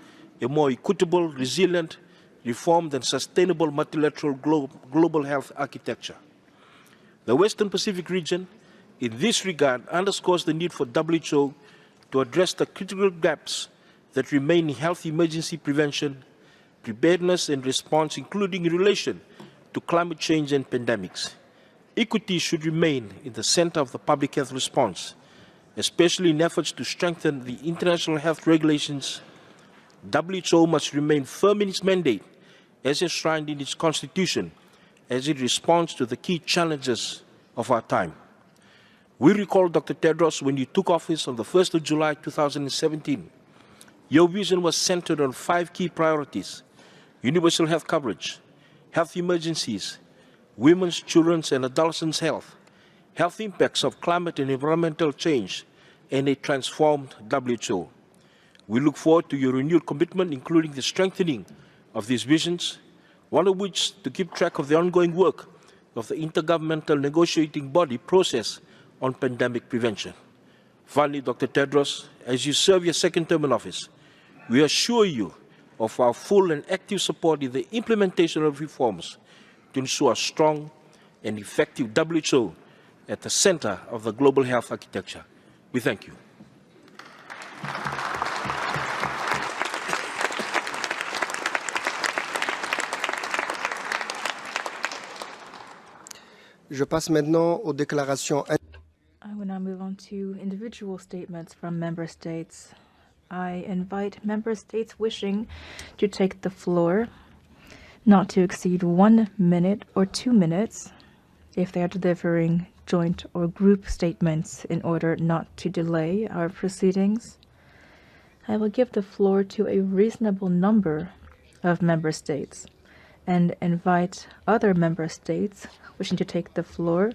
[SPEAKER 14] a more equitable, resilient, reformed and sustainable multilateral global health architecture. The Western Pacific region, in this regard, underscores the need for WHO to address the critical gaps that remain in health emergency prevention, preparedness and response, including in relation to climate change and pandemics. Equity should remain in the center of the public health response, especially in efforts to strengthen the international health regulations. WHO must remain firm in its mandate as enshrined in its constitution as it responds to the key challenges of our time. We recall, Dr. Tedros, when you took office on the 1st of July 2017, your vision was centered on 5 key priorities: universal health coverage, health emergencies, women's, children's, and adolescents' health, health impacts of climate and environmental change, and a transformed WHO. We look forward to your renewed commitment, including the strengthening of these visions, one of which to keep track of the ongoing work of the Intergovernmental Negotiating Body process on pandemic prevention. Finally, Dr. Tedros, as you serve your second term in office, we assure you of our full and active support in the implementation of reforms to ensure a strong and effective WHO at the center of the global health architecture. We thank you.
[SPEAKER 2] Je passe maintenant aux déclarations.
[SPEAKER 3] I will now move on to individual statements from member states. I invite member states wishing to take the floor not to exceed 1 minute or 2 minutes if they are delivering joint or group statements in order not to delay our proceedings. I will give the floor to a reasonable number of member states and invite other member states wishing to take the floor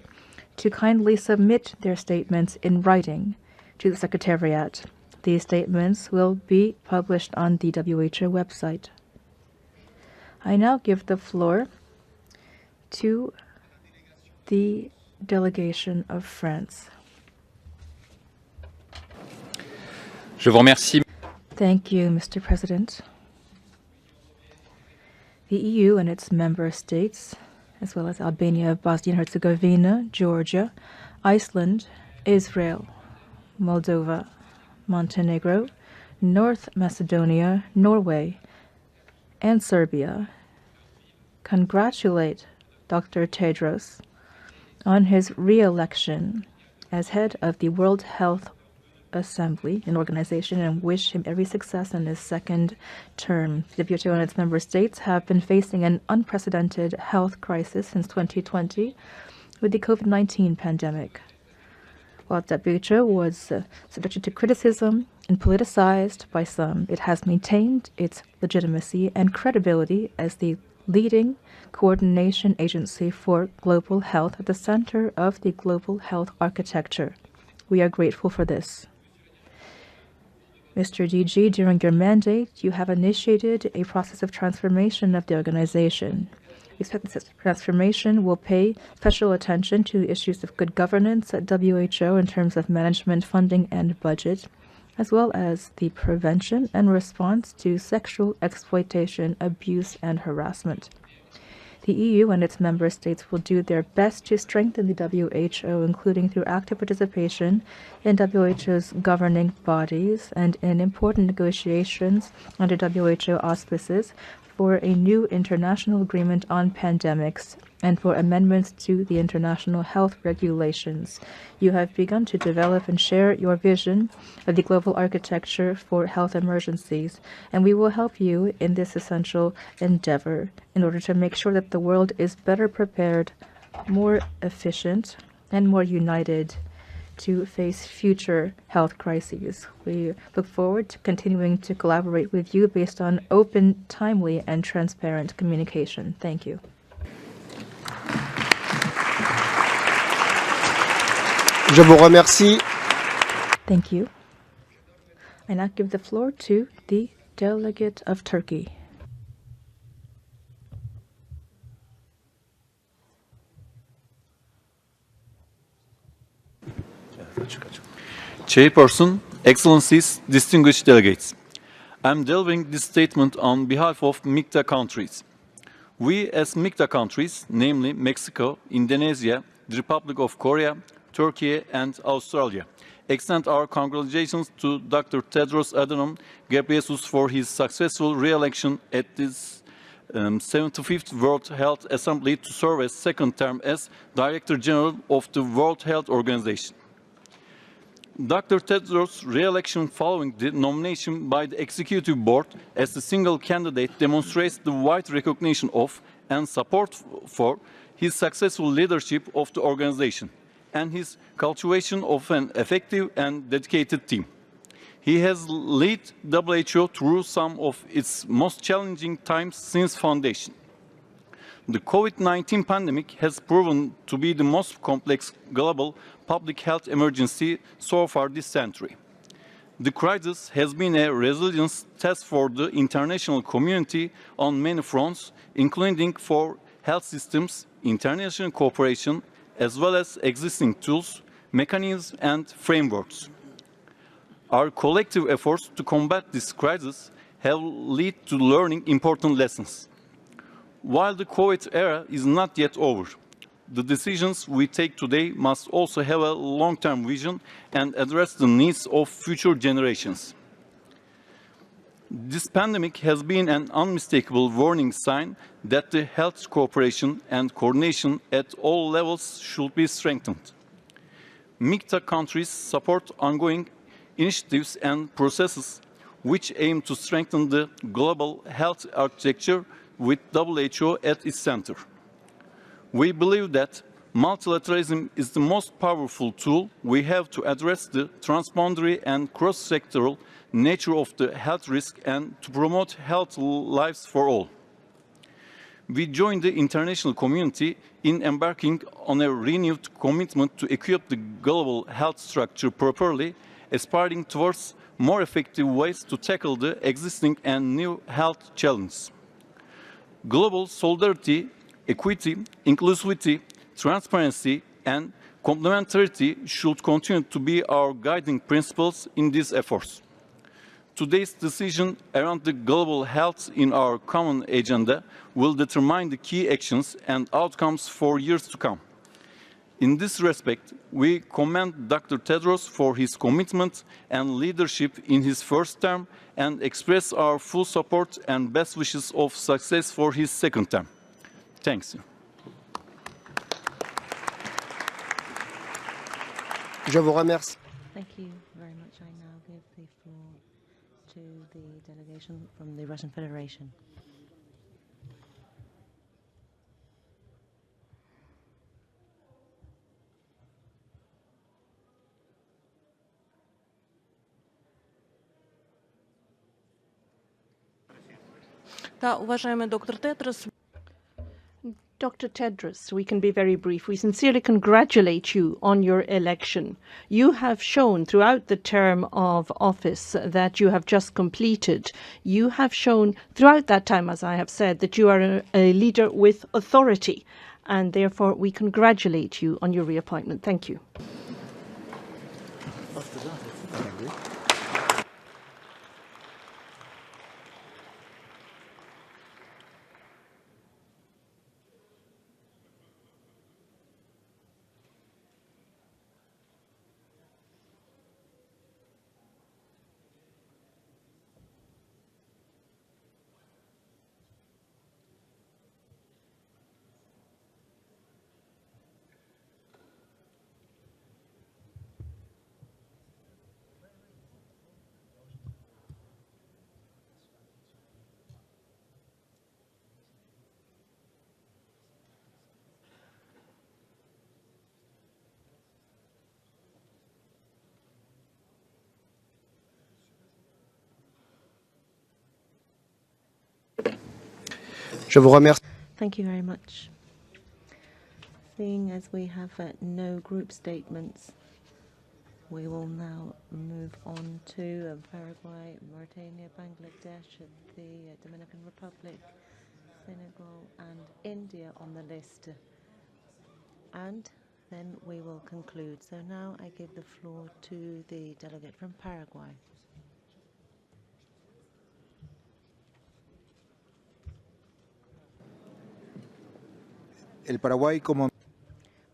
[SPEAKER 3] to kindly submit their statements in writing to the Secretariat. These statements will be published on the WHO website. I now give the floor to the delegation of France.
[SPEAKER 15] Je vous remercie.
[SPEAKER 3] Thank you, Mr. President. The EU and its member states, as well as Albania, Bosnia and Herzegovina, Georgia, Iceland, Israel, Moldova, Montenegro, North Macedonia, Norway, and Serbia, congratulate Dr. Tedros on his re-election as head of the World Health Assembly, an organization, and wish him every success in his second term. The WHO and its member states have been facing an unprecedented health crisis since 2020 with the COVID-19 pandemic. While WHO was subjected to criticism and politicized by some, it has maintained its legitimacy and credibility as the leading coordination agency for global health at the center of the global health architecture. We are grateful for this. Mr. DG, during your mandate, you have initiated a process of transformation of the organization. We expect this transformation will pay special attention to issues of good governance at WHO in terms of management, funding, and budget, as well as the prevention and response to sexual exploitation, abuse, and harassment. The EU and its member states will do their best to strengthen the WHO, including through active participation in WHO's governing bodies and in important negotiations under WHO auspices for a new international agreement on pandemics and for amendments to the international health regulations. You have begun to develop and share your vision of the global architecture for health emergencies, and we will help you in this essential endeavor in order to make sure that the world is better prepared, more efficient, and more united to face future health crises. We look forward to continuing to collaborate with you based on open, timely, and transparent communication. Thank you.
[SPEAKER 2] Je vous remercie.
[SPEAKER 3] Thank you. I now give the floor to the delegate of Turkey.
[SPEAKER 15] Chairperson, Excellencies, distinguished delegates. I'm delivering this statement on behalf of MICTA countries. We as MICTA countries, namely Mexico, Indonesia, the Republic of Korea, Turkey and Australia, extend our congratulations to Dr. Tedros Adhanom Ghebreyesus for his successful re-election at this 75th World Health Assembly to serve as second term as Director General of the World Health Organization. Dr. Tedros' re-election following the nomination by the Executive Board as the single candidate demonstrates the wide recognition of and support for his successful leadership of the organization and his cultivation of an effective and dedicated team. He has led WHO through some of its most challenging times since foundation. The COVID-19 pandemic has proven to be the most complex global public health emergency so far this century. The crisis has been a resilience test for the international community on many fronts, including for health systems, international cooperation, as well as existing tools, mechanisms, and frameworks. Our collective efforts to combat this crisis have led to learning important lessons. While the COVID era is not yet over, the decisions we take today must also have a long-term vision and address the needs of future generations. This pandemic has been an unmistakable warning sign that the health cooperation and coordination at all levels should be strengthened. MICTA countries support ongoing initiatives and processes which aim to strengthen the global health architecture with WHO at its center. We believe that multilateralism is the most powerful tool we have to address the transboundary and cross-sectoral nature of the health risk and to promote health lives for all. We join the international community in embarking on a renewed commitment to equip the global health structure properly, aspiring towards more effective ways to tackle the existing and new health challenges. Global solidarity, equity, inclusivity, transparency, and complementarity should continue to be our guiding principles in these efforts. Today's decision around the global health in our common agenda will determine the key actions and outcomes for years to come. In this respect, we commend Dr. Tedros for his commitment and leadership in his first term and express our full support and best wishes of success for his second term. Thanks.
[SPEAKER 2] Je vous remercie.
[SPEAKER 16] Thank you very much. I now give the floor to the delegation from the Russian Federation.
[SPEAKER 17] Dr. Tedros, we can be very brief. We sincerely congratulate you on your election. You have shown throughout the term of office that you have just completed. You have shown throughout that time, as I have said, that you are a leader with authority, and therefore we congratulate you on your reappointment. Thank you.
[SPEAKER 2] Je vous remercie.
[SPEAKER 16] Thank you very much. Seeing as we have no group statements, we will now move on to Paraguay, Mauritania, Bangladesh, the Dominican Republic, Senegal, and India on the list. And then we will conclude. So now I give the floor to the delegate from Paraguay.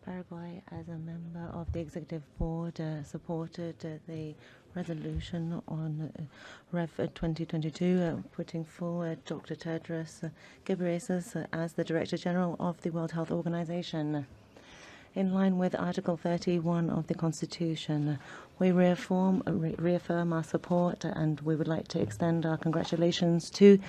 [SPEAKER 18] Paraguay,
[SPEAKER 16] as a member of the Executive Board, supported the resolution on Rev 2022, putting forward Dr. Tedros Ghebreyesus as the Director General of the World Health Organization. In line with Article 31 of the Constitution, we reaffirm our support, and we would like to extend our congratulations to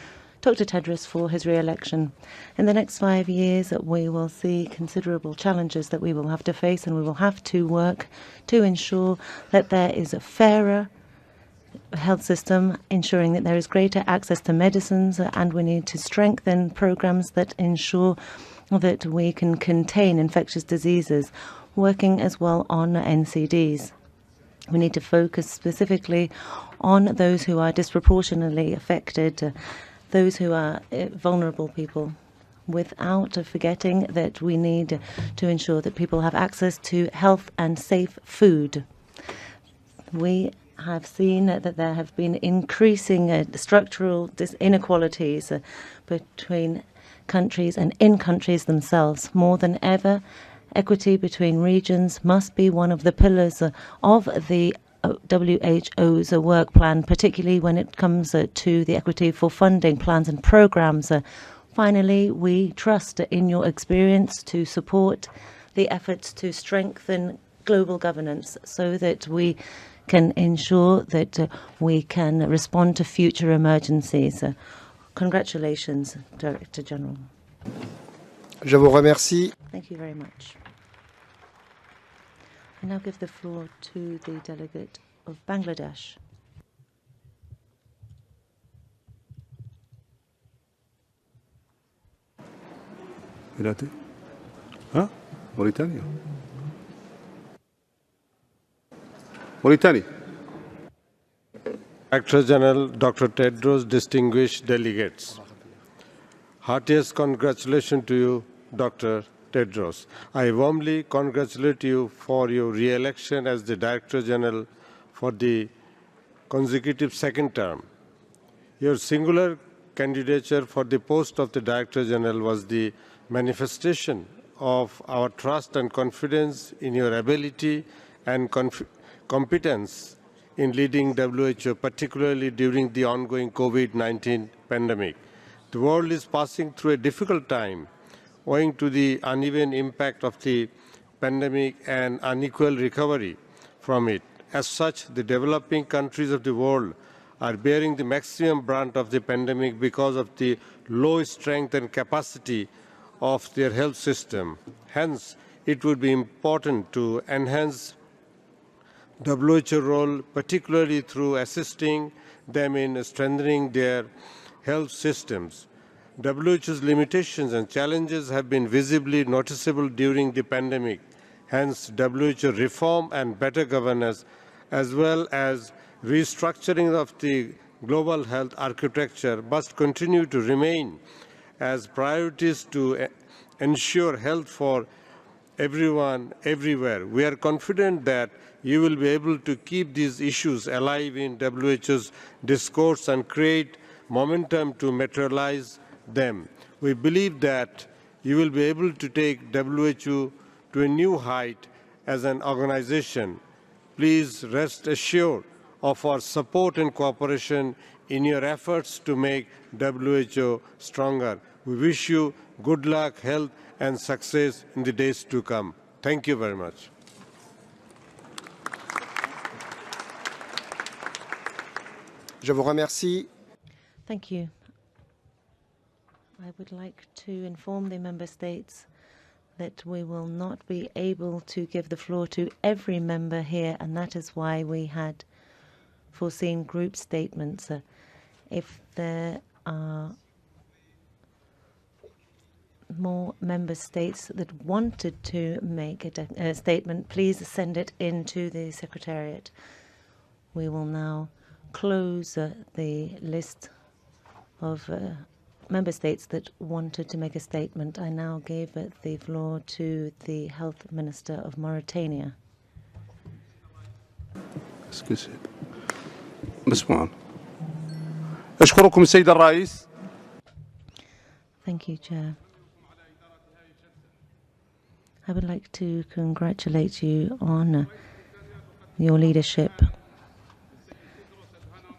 [SPEAKER 16] Dr. Tedros for his re-election. In the next 5 years, we will see considerable challenges that we will have to face, and we will have to work to ensure that there is a fairer health system, ensuring that there is greater access to medicines, and we need to strengthen programs that ensure that we can contain infectious diseases, working as well on NCDs. We need to focus specifically on those who are disproportionately affected, those who are vulnerable people, without forgetting that we need to ensure that people have access to health and safe food. We have seen that there have been increasing structural inequalities between countries and in countries themselves. More than ever, Equity between regions must be one of the pillars of the WHO's work plan, particularly when it comes to the equity for funding plans and programs. Finally, we trust in your experience to support the efforts to strengthen global governance so that we can ensure that we can respond to future emergencies. Congratulations, Director General.
[SPEAKER 2] Je vous remercie.
[SPEAKER 16] Thank you very much. I now give the floor to the delegate of Bangladesh.
[SPEAKER 18] Mirate? Huh? Mauritania. Mauritania.
[SPEAKER 19] Director General Dr. Tedros, distinguished delegates. Heartiest congratulations to you, Dr. Tedros. I warmly congratulate you for your re-election as the Director General for the consecutive second term. Your singular candidature for the post of the Director General was the manifestation of our trust and confidence in your ability and competence in leading WHO, particularly during the ongoing COVID-19 pandemic. The world is passing through a difficult time owing to the uneven impact of the pandemic and unequal recovery from it. As such, the developing countries of the world are bearing the maximum brunt of the pandemic because of the low strength and capacity of their health system. Hence, it would be important to enhance WHO role, particularly through assisting them in strengthening their health systems. WHO's limitations and challenges have been visibly noticeable during the pandemic. Hence, WHO reform and better governance, as well as restructuring of the global health architecture, must continue to remain as priorities to ensure health for everyone, everywhere. We are confident that you will be able to keep these issues alive in WHO's discourse and create momentum to materialize them. We believe that you will be able to take WHO to a new height as an organization. Please rest assured of our support and cooperation in your efforts to make WHO stronger. We wish you good luck, health, and success in the days to come. Thank you very much.
[SPEAKER 2] Je vous remercie.
[SPEAKER 16] Thank you. I would like to inform the member states that we will not be able to give the floor to every member here, and that is why we had foreseen group statements. If there are more member states that wanted to make a statement, please send it in to the Secretariat. We will now close the list of member states that wanted to make a statement. I now give the floor to the Health Minister of Mauritania. Thank you, Chair. I would like to congratulate you on your leadership.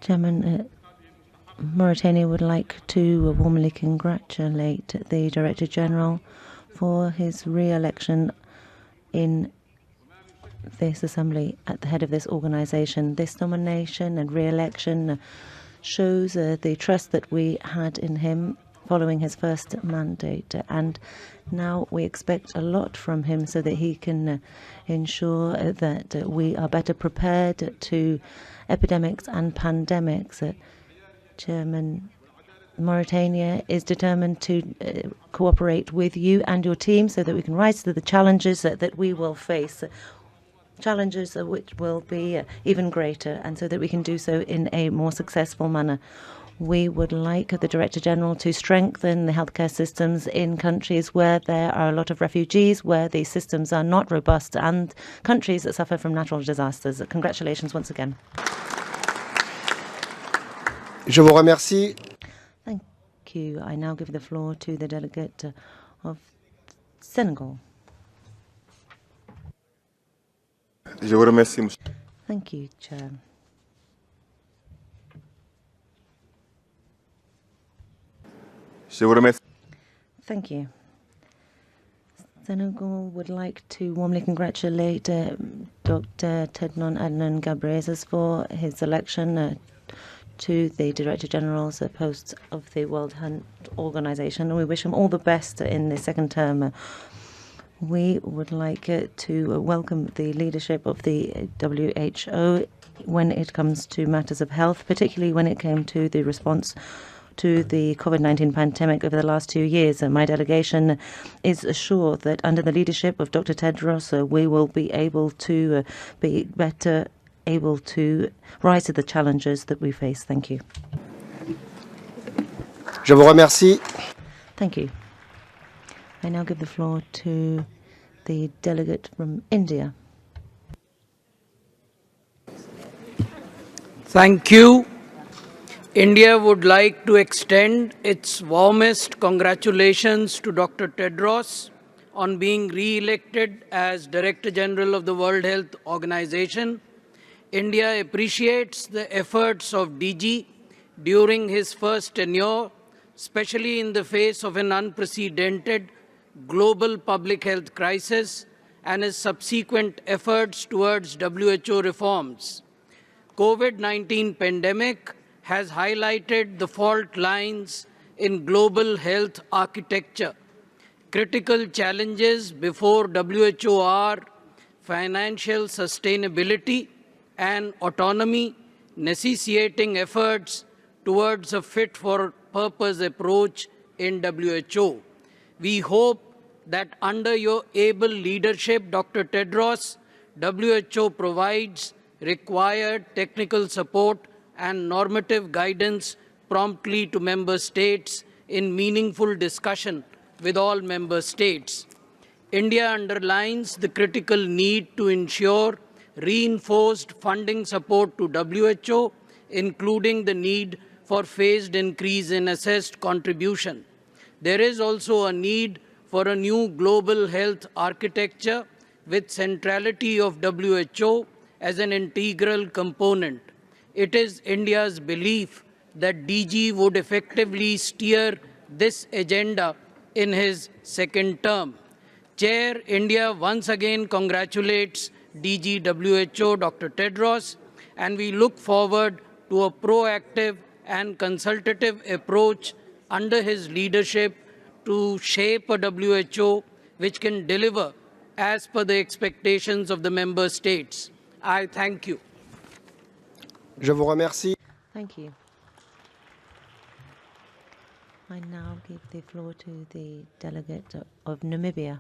[SPEAKER 16] Chairman, Mauritania would like to warmly congratulate the Director General for his re-election in this Assembly at the head of this organization. This nomination and re-election shows the trust that we had in him following his first mandate, and now we expect a lot from him so that he can ensure that we are better prepared to epidemics and pandemics. Chairman, Mauritania is determined to cooperate with you and your team so that we can rise to the challenges that we will face, challenges which will be even greater, and so that we can do so in a more successful manner. We would like the Director General to strengthen the healthcare systems in countries where there are a lot of refugees, where the systems are not robust, and countries that suffer from natural disasters. Congratulations once again.
[SPEAKER 2] Je vous remercie.
[SPEAKER 16] Thank you. I now give the floor to the delegate of Senegal.
[SPEAKER 18] Je vous remercie, monsieur.
[SPEAKER 16] Thank you, Chair.
[SPEAKER 18] Je vous remercie.
[SPEAKER 16] Thank you. Senegal would like to warmly congratulate Dr. Tedros Adhanom Ghebreyesus for his election to the Director General's post of the World Health Organization, and we wish him all the best in the second term. We would like to welcome the leadership of the WHO when it comes to matters of health, particularly when it came to the response to the COVID-19 pandemic over the last 2 years. My delegation is assured that under the leadership of Dr. Tedros, we will be able to be better able to rise to the challenges that we face. Thank you.
[SPEAKER 2] Je vous remercie.
[SPEAKER 16] Thank you. I now give the floor to the delegate from India.
[SPEAKER 20] Thank you. India would like to extend its warmest congratulations to Dr. Tedros on being re-elected as Director General of the World Health Organization. India appreciates the efforts of DG during his first tenure, especially in the face of an unprecedented global public health crisis and his subsequent efforts towards WHO reforms. COVID-19 pandemic has highlighted the fault lines in global health architecture. Critical challenges before WHO are financial sustainability and autonomy, necessitating efforts towards a fit-for-purpose approach in WHO. We hope that under your able leadership, Dr. Tedros, WHO provides required technical support and normative guidance promptly to member states in meaningful discussion with all member states. India underlines the critical need to ensure reinforced funding support to WHO, including the need for phased increase in assessed contribution. There is also a need for a new global health architecture with centrality of WHO as an integral component. It is India's belief that DG would effectively steer this agenda in his second term. Chair, India once again congratulates DG WHO Dr. Tedros, and we look forward to a proactive and consultative approach under his leadership to shape a WHO which can deliver as per the expectations of the member states. I thank you.
[SPEAKER 2] Je vous remercie.
[SPEAKER 16] Thank you. I now give the floor to the delegate of Namibia.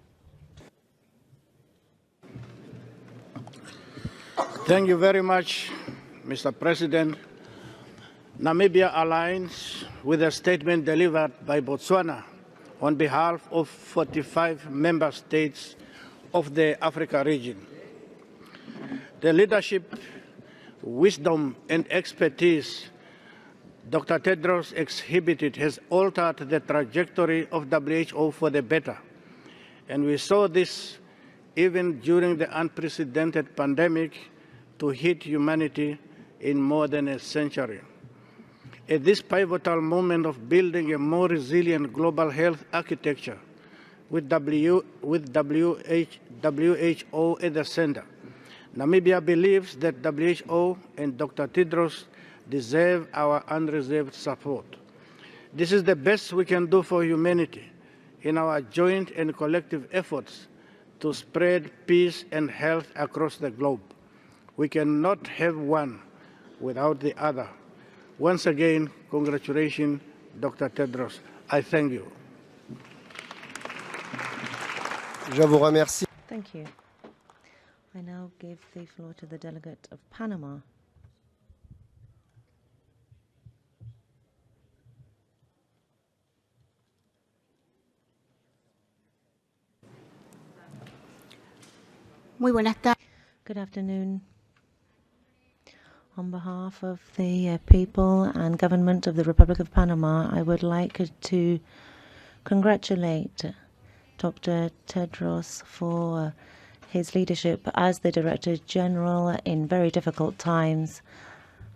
[SPEAKER 21] Thank you very much, Mr. President. Namibia aligns with the statement delivered by Botswana on behalf of 45 member states of the Africa region. The leadership, wisdom, and expertise Dr. Tedros exhibited has altered the trajectory of WHO for the better. And we saw this even during the unprecedented pandemic to hit humanity in more than a century. At this pivotal moment of building a more resilient global health architecture with WHO at the center, Namibia believes that WHO and Dr. Tedros deserve our unreserved support. This is the best we can do for humanity in our joint and collective efforts to spread peace and health across the globe. We cannot have one without the other. Once again, congratulations, Dr. Tedros. I thank you.
[SPEAKER 2] Je vous remercie.
[SPEAKER 16] Thank you. I now give the floor to the delegate of Panama.
[SPEAKER 22] Muy buenas tardes.
[SPEAKER 16] Good afternoon. On behalf of the people and government of the Republic of Panama, I would like to congratulate Dr. Tedros for his leadership as the Director General in very difficult times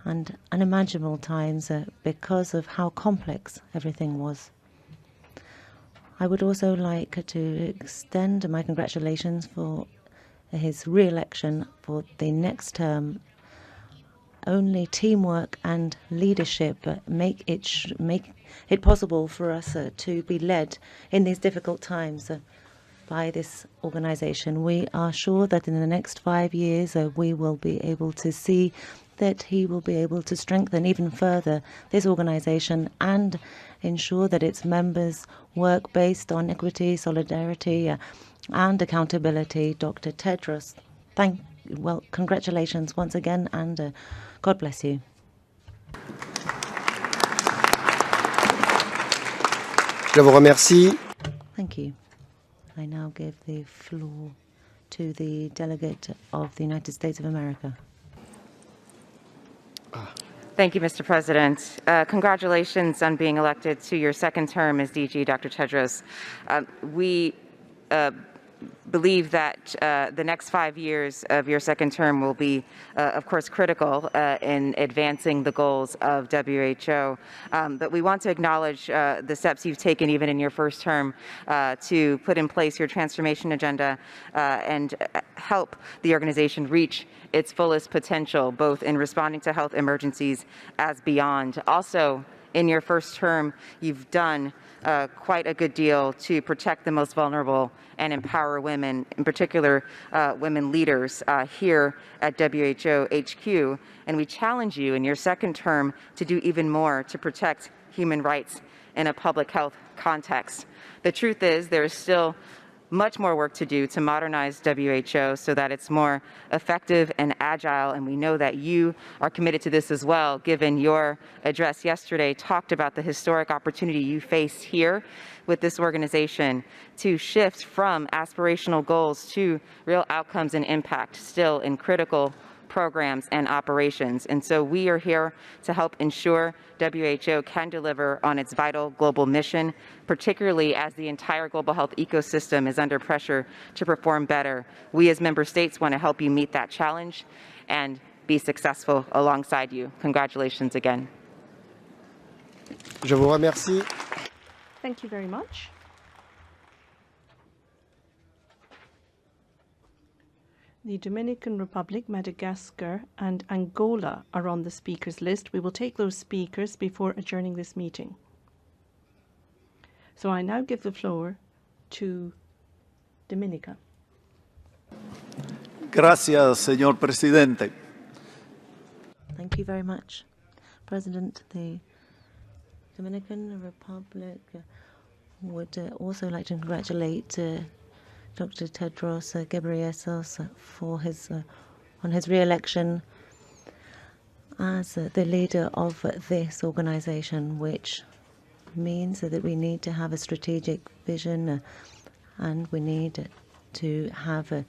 [SPEAKER 16] and unimaginable times because of how complex everything was. I would also like to extend my congratulations for his re-election for the next term. Only teamwork and leadership make it possible for us to be led in these difficult times by this organization. We are sure that in the next 5 years we will be able to see that he will be able to strengthen even further this organization and ensure that its members work based on equity, solidarity, and accountability. Dr. Tedros, congratulations once again, and God bless you.
[SPEAKER 2] Je vous remercie.
[SPEAKER 16] Thank you. I now give the floor to the delegate of the United States of America.
[SPEAKER 1] Thank you, Mr. President. Congratulations on being elected to your second term as DG, Dr. Tedros. We believe that the next 5 years of your second term will be, of course, critical in advancing the goals of WHO. But we want to acknowledge the steps you've taken even in your first term to put in place your transformation agenda and help the organization reach its fullest potential, both in responding to health emergencies as beyond. Also, in your first term, you've done quite a good deal to protect the most vulnerable and empower women, in particular women leaders here at WHO HQ. And we challenge you in your second term to do even more to protect human rights in a public health context. The truth is there is still much more work to do to modernize WHO so that it's more effective and agile, and we know that you are committed to this as well, given your address yesterday talked about the historic opportunity you face here with this organization to shift from aspirational goals to real outcomes and impact still in critical programs and operations. And so we are here to help ensure WHO can deliver on its vital global mission, particularly as the entire global health ecosystem is under pressure to perform better. We as member states want to help you meet that challenge and be successful alongside you. Congratulations again.
[SPEAKER 2] Je vous remercie.
[SPEAKER 17] Thank you very much. The Dominican Republic, Madagascar, and Angola are on the speakers list. We will take those speakers before adjourning this meeting. So I now give the floor to Dominica.
[SPEAKER 5] Gracias, señor presidente.
[SPEAKER 16] Thank you very much, President. The Dominican Republic would also like to congratulate Dr. Tedros Ghebreyesus for on his re-election as the leader of this organization, which means that we need to have a strategic vision and we need to have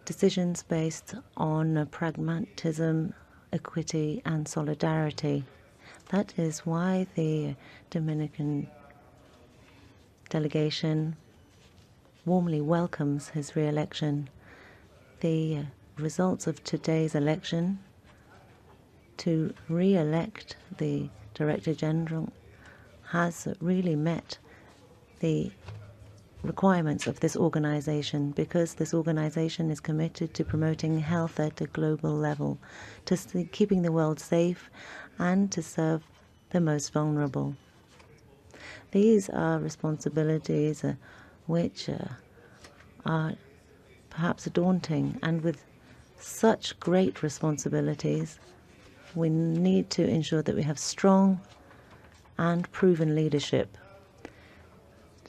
[SPEAKER 16] decisions based on pragmatism, equity, and solidarity. That is why the Dominican delegation warmly welcomes his re-election. The results of today's election to re-elect the Director General has really met the requirements of this organization, because this organization is committed to promoting health at a global level, to keeping the world safe and to serve the most vulnerable. These are responsibilities which are perhaps daunting, and with such great responsibilities, we need to ensure that we have strong and proven leadership.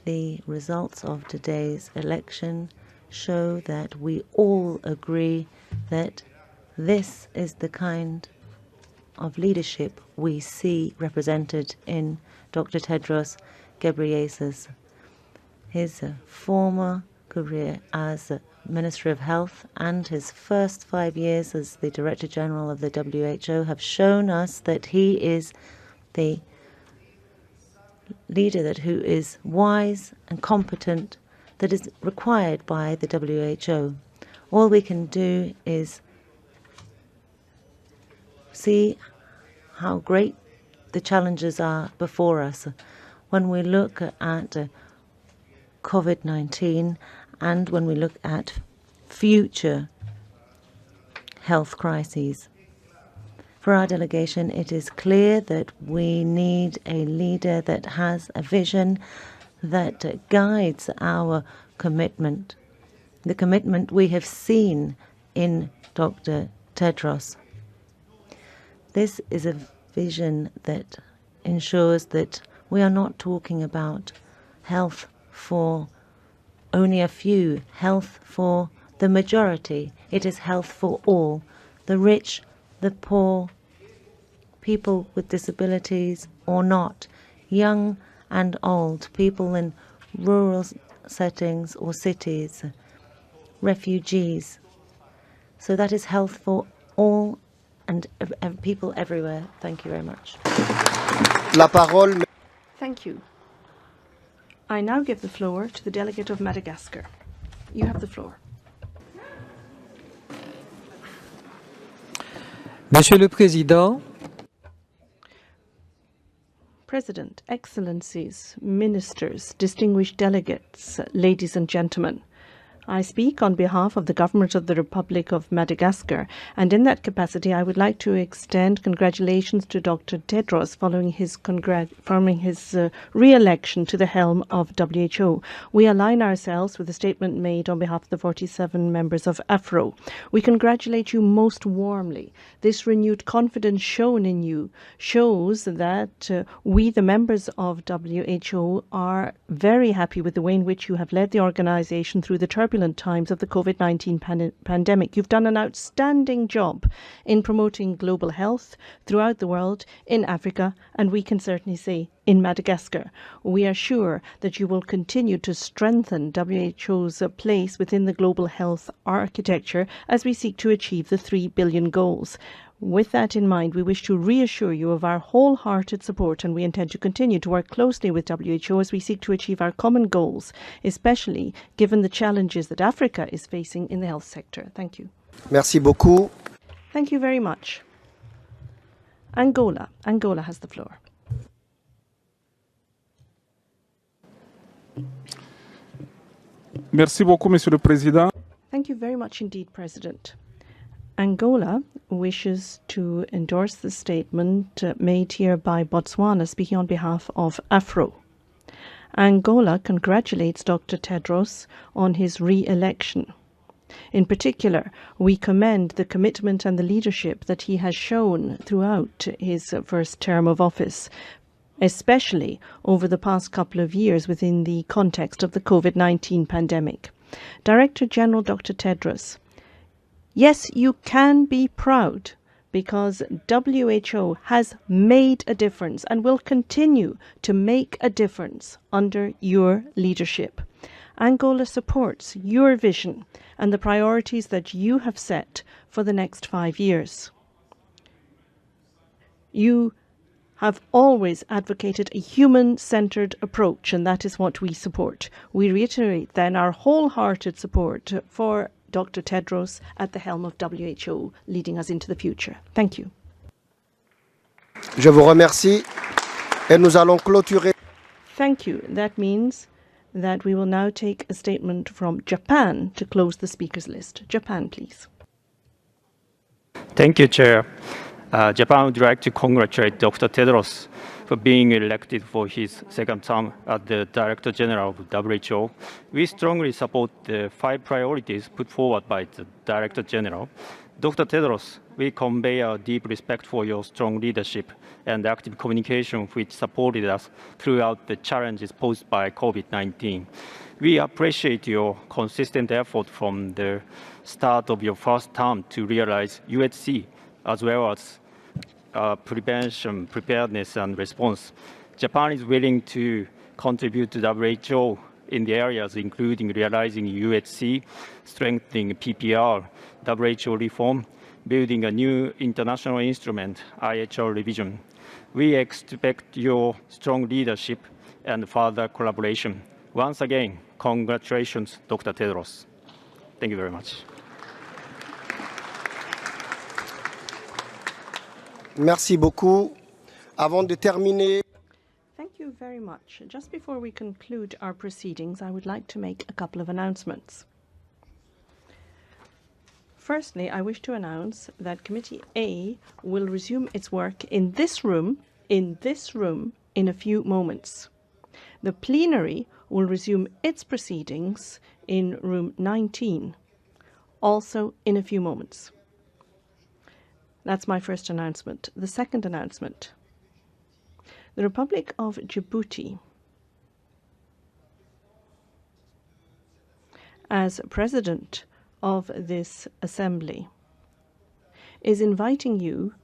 [SPEAKER 16] The results of today's election show that we all agree that this is the kind of leadership we see represented in Dr. Tedros Ghebreyesus. His former career as Minister of Health and his first 5 years as the Director General of the WHO have shown us that he is the leader who is wise and competent, that is required by the WHO. All we can do is see how great the challenges are before us when we look at COVID-19 and when we look at future health crises. For our delegation, it is clear that we need a leader that has a vision that guides our commitment, the commitment we have seen in Dr. Tedros. This is a vision that ensures that we are not talking about health for only a few, health for the majority. It is health for all, the rich, the poor, people with disabilities or not, young and old, people in rural settings or cities, refugees. So that is health for all and people everywhere. Thank you very much.
[SPEAKER 2] La parole.
[SPEAKER 17] Thank you. I now give the floor to the delegate of Madagascar. You have the floor.
[SPEAKER 4] Monsieur le Président,
[SPEAKER 17] President, Excellencies, Ministers, distinguished delegates, ladies and gentlemen, I speak on behalf of the Government of the Republic of Madagascar, and in that capacity I would like to extend congratulations to Dr. Tedros following his re-election to the helm of WHO. We align ourselves with the statement made on behalf of the 47 members of AFRO. We congratulate you most warmly. This renewed confidence shown in you shows that we, the members of WHO, are very happy with the way in which you have led the organization through the turbulent times of the COVID-19 pandemic. You've done an outstanding job in promoting global health throughout the world, in Africa, and we can certainly say in Madagascar. We are sure that you will continue to strengthen WHO's place within the global health architecture as we seek to achieve the 3 billion goals. With that in mind, we wish to reassure you of our wholehearted support, and we intend to continue to work closely with WHO as we seek to achieve our common goals, especially given the challenges that Africa is facing in the health sector. Thank you.
[SPEAKER 2] Merci beaucoup.
[SPEAKER 17] Thank you very much. Angola. Angola has the floor.
[SPEAKER 6] Merci beaucoup, Monsieur le Président.
[SPEAKER 17] Thank you very much indeed, President. Angola wishes to endorse the statement made here by Botswana, speaking on behalf of AFRO. Angola congratulates Dr. Tedros on his re-election. In particular, we commend the commitment and the leadership that he has shown throughout his first term of office, especially over the past couple of years within the context of the COVID-19 pandemic. Director General Dr. Tedros, yes, you can be proud because WHO has made a difference and will continue to make a difference under your leadership. Angola supports your vision and the priorities that you have set for the next 5 years. You have always advocated a human-centered approach, and that is what we support. We reiterate then our wholehearted support for Dr. Tedros at the helm of WHO, leading us into the future. Thank you.
[SPEAKER 2] Je vous remercie et nous allons clôturer.
[SPEAKER 17] Thank you. That means that we will now take a statement from Japan to close the speakers list. Japan, please.
[SPEAKER 23] Thank you, Chair. Japan would like to congratulate Dr. Tedros for being elected for his second term as the Director General of WHO. We strongly support the 5 priorities put forward by the Director General. Dr. Tedros, we convey our deep respect for your strong leadership and active communication which supported us throughout the challenges posed by COVID-19. We appreciate your consistent effort from the start of your first term to realize UHC as well as prevention, preparedness, and response. Japan is willing to contribute to WHO in the areas including realizing UHC, strengthening PPR, WHO reform, building a new international instrument, IHR revision. We expect your strong leadership and further collaboration. Once again, congratulations, Dr. Tedros. Thank you very much.
[SPEAKER 2] Merci beaucoup. Avant de terminer,
[SPEAKER 17] Thank you very much. Just before we conclude our proceedings, I would like to make a couple of announcements. Firstly, I wish to announce that Committee A will resume its work in this room in a few moments. The plenary will resume its proceedings in room 19, also in a few moments. That's my first announcement. The second announcement. The Republic of Djibouti, as President of this Assembly, is inviting you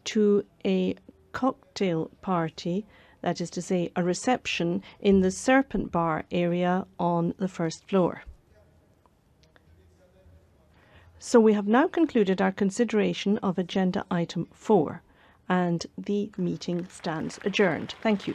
[SPEAKER 17] to a cocktail party, that is to say, a reception in the Serpent Bar area on the first floor. So we have now concluded our consideration of Agenda Item 4, and the meeting stands adjourned. Thank you.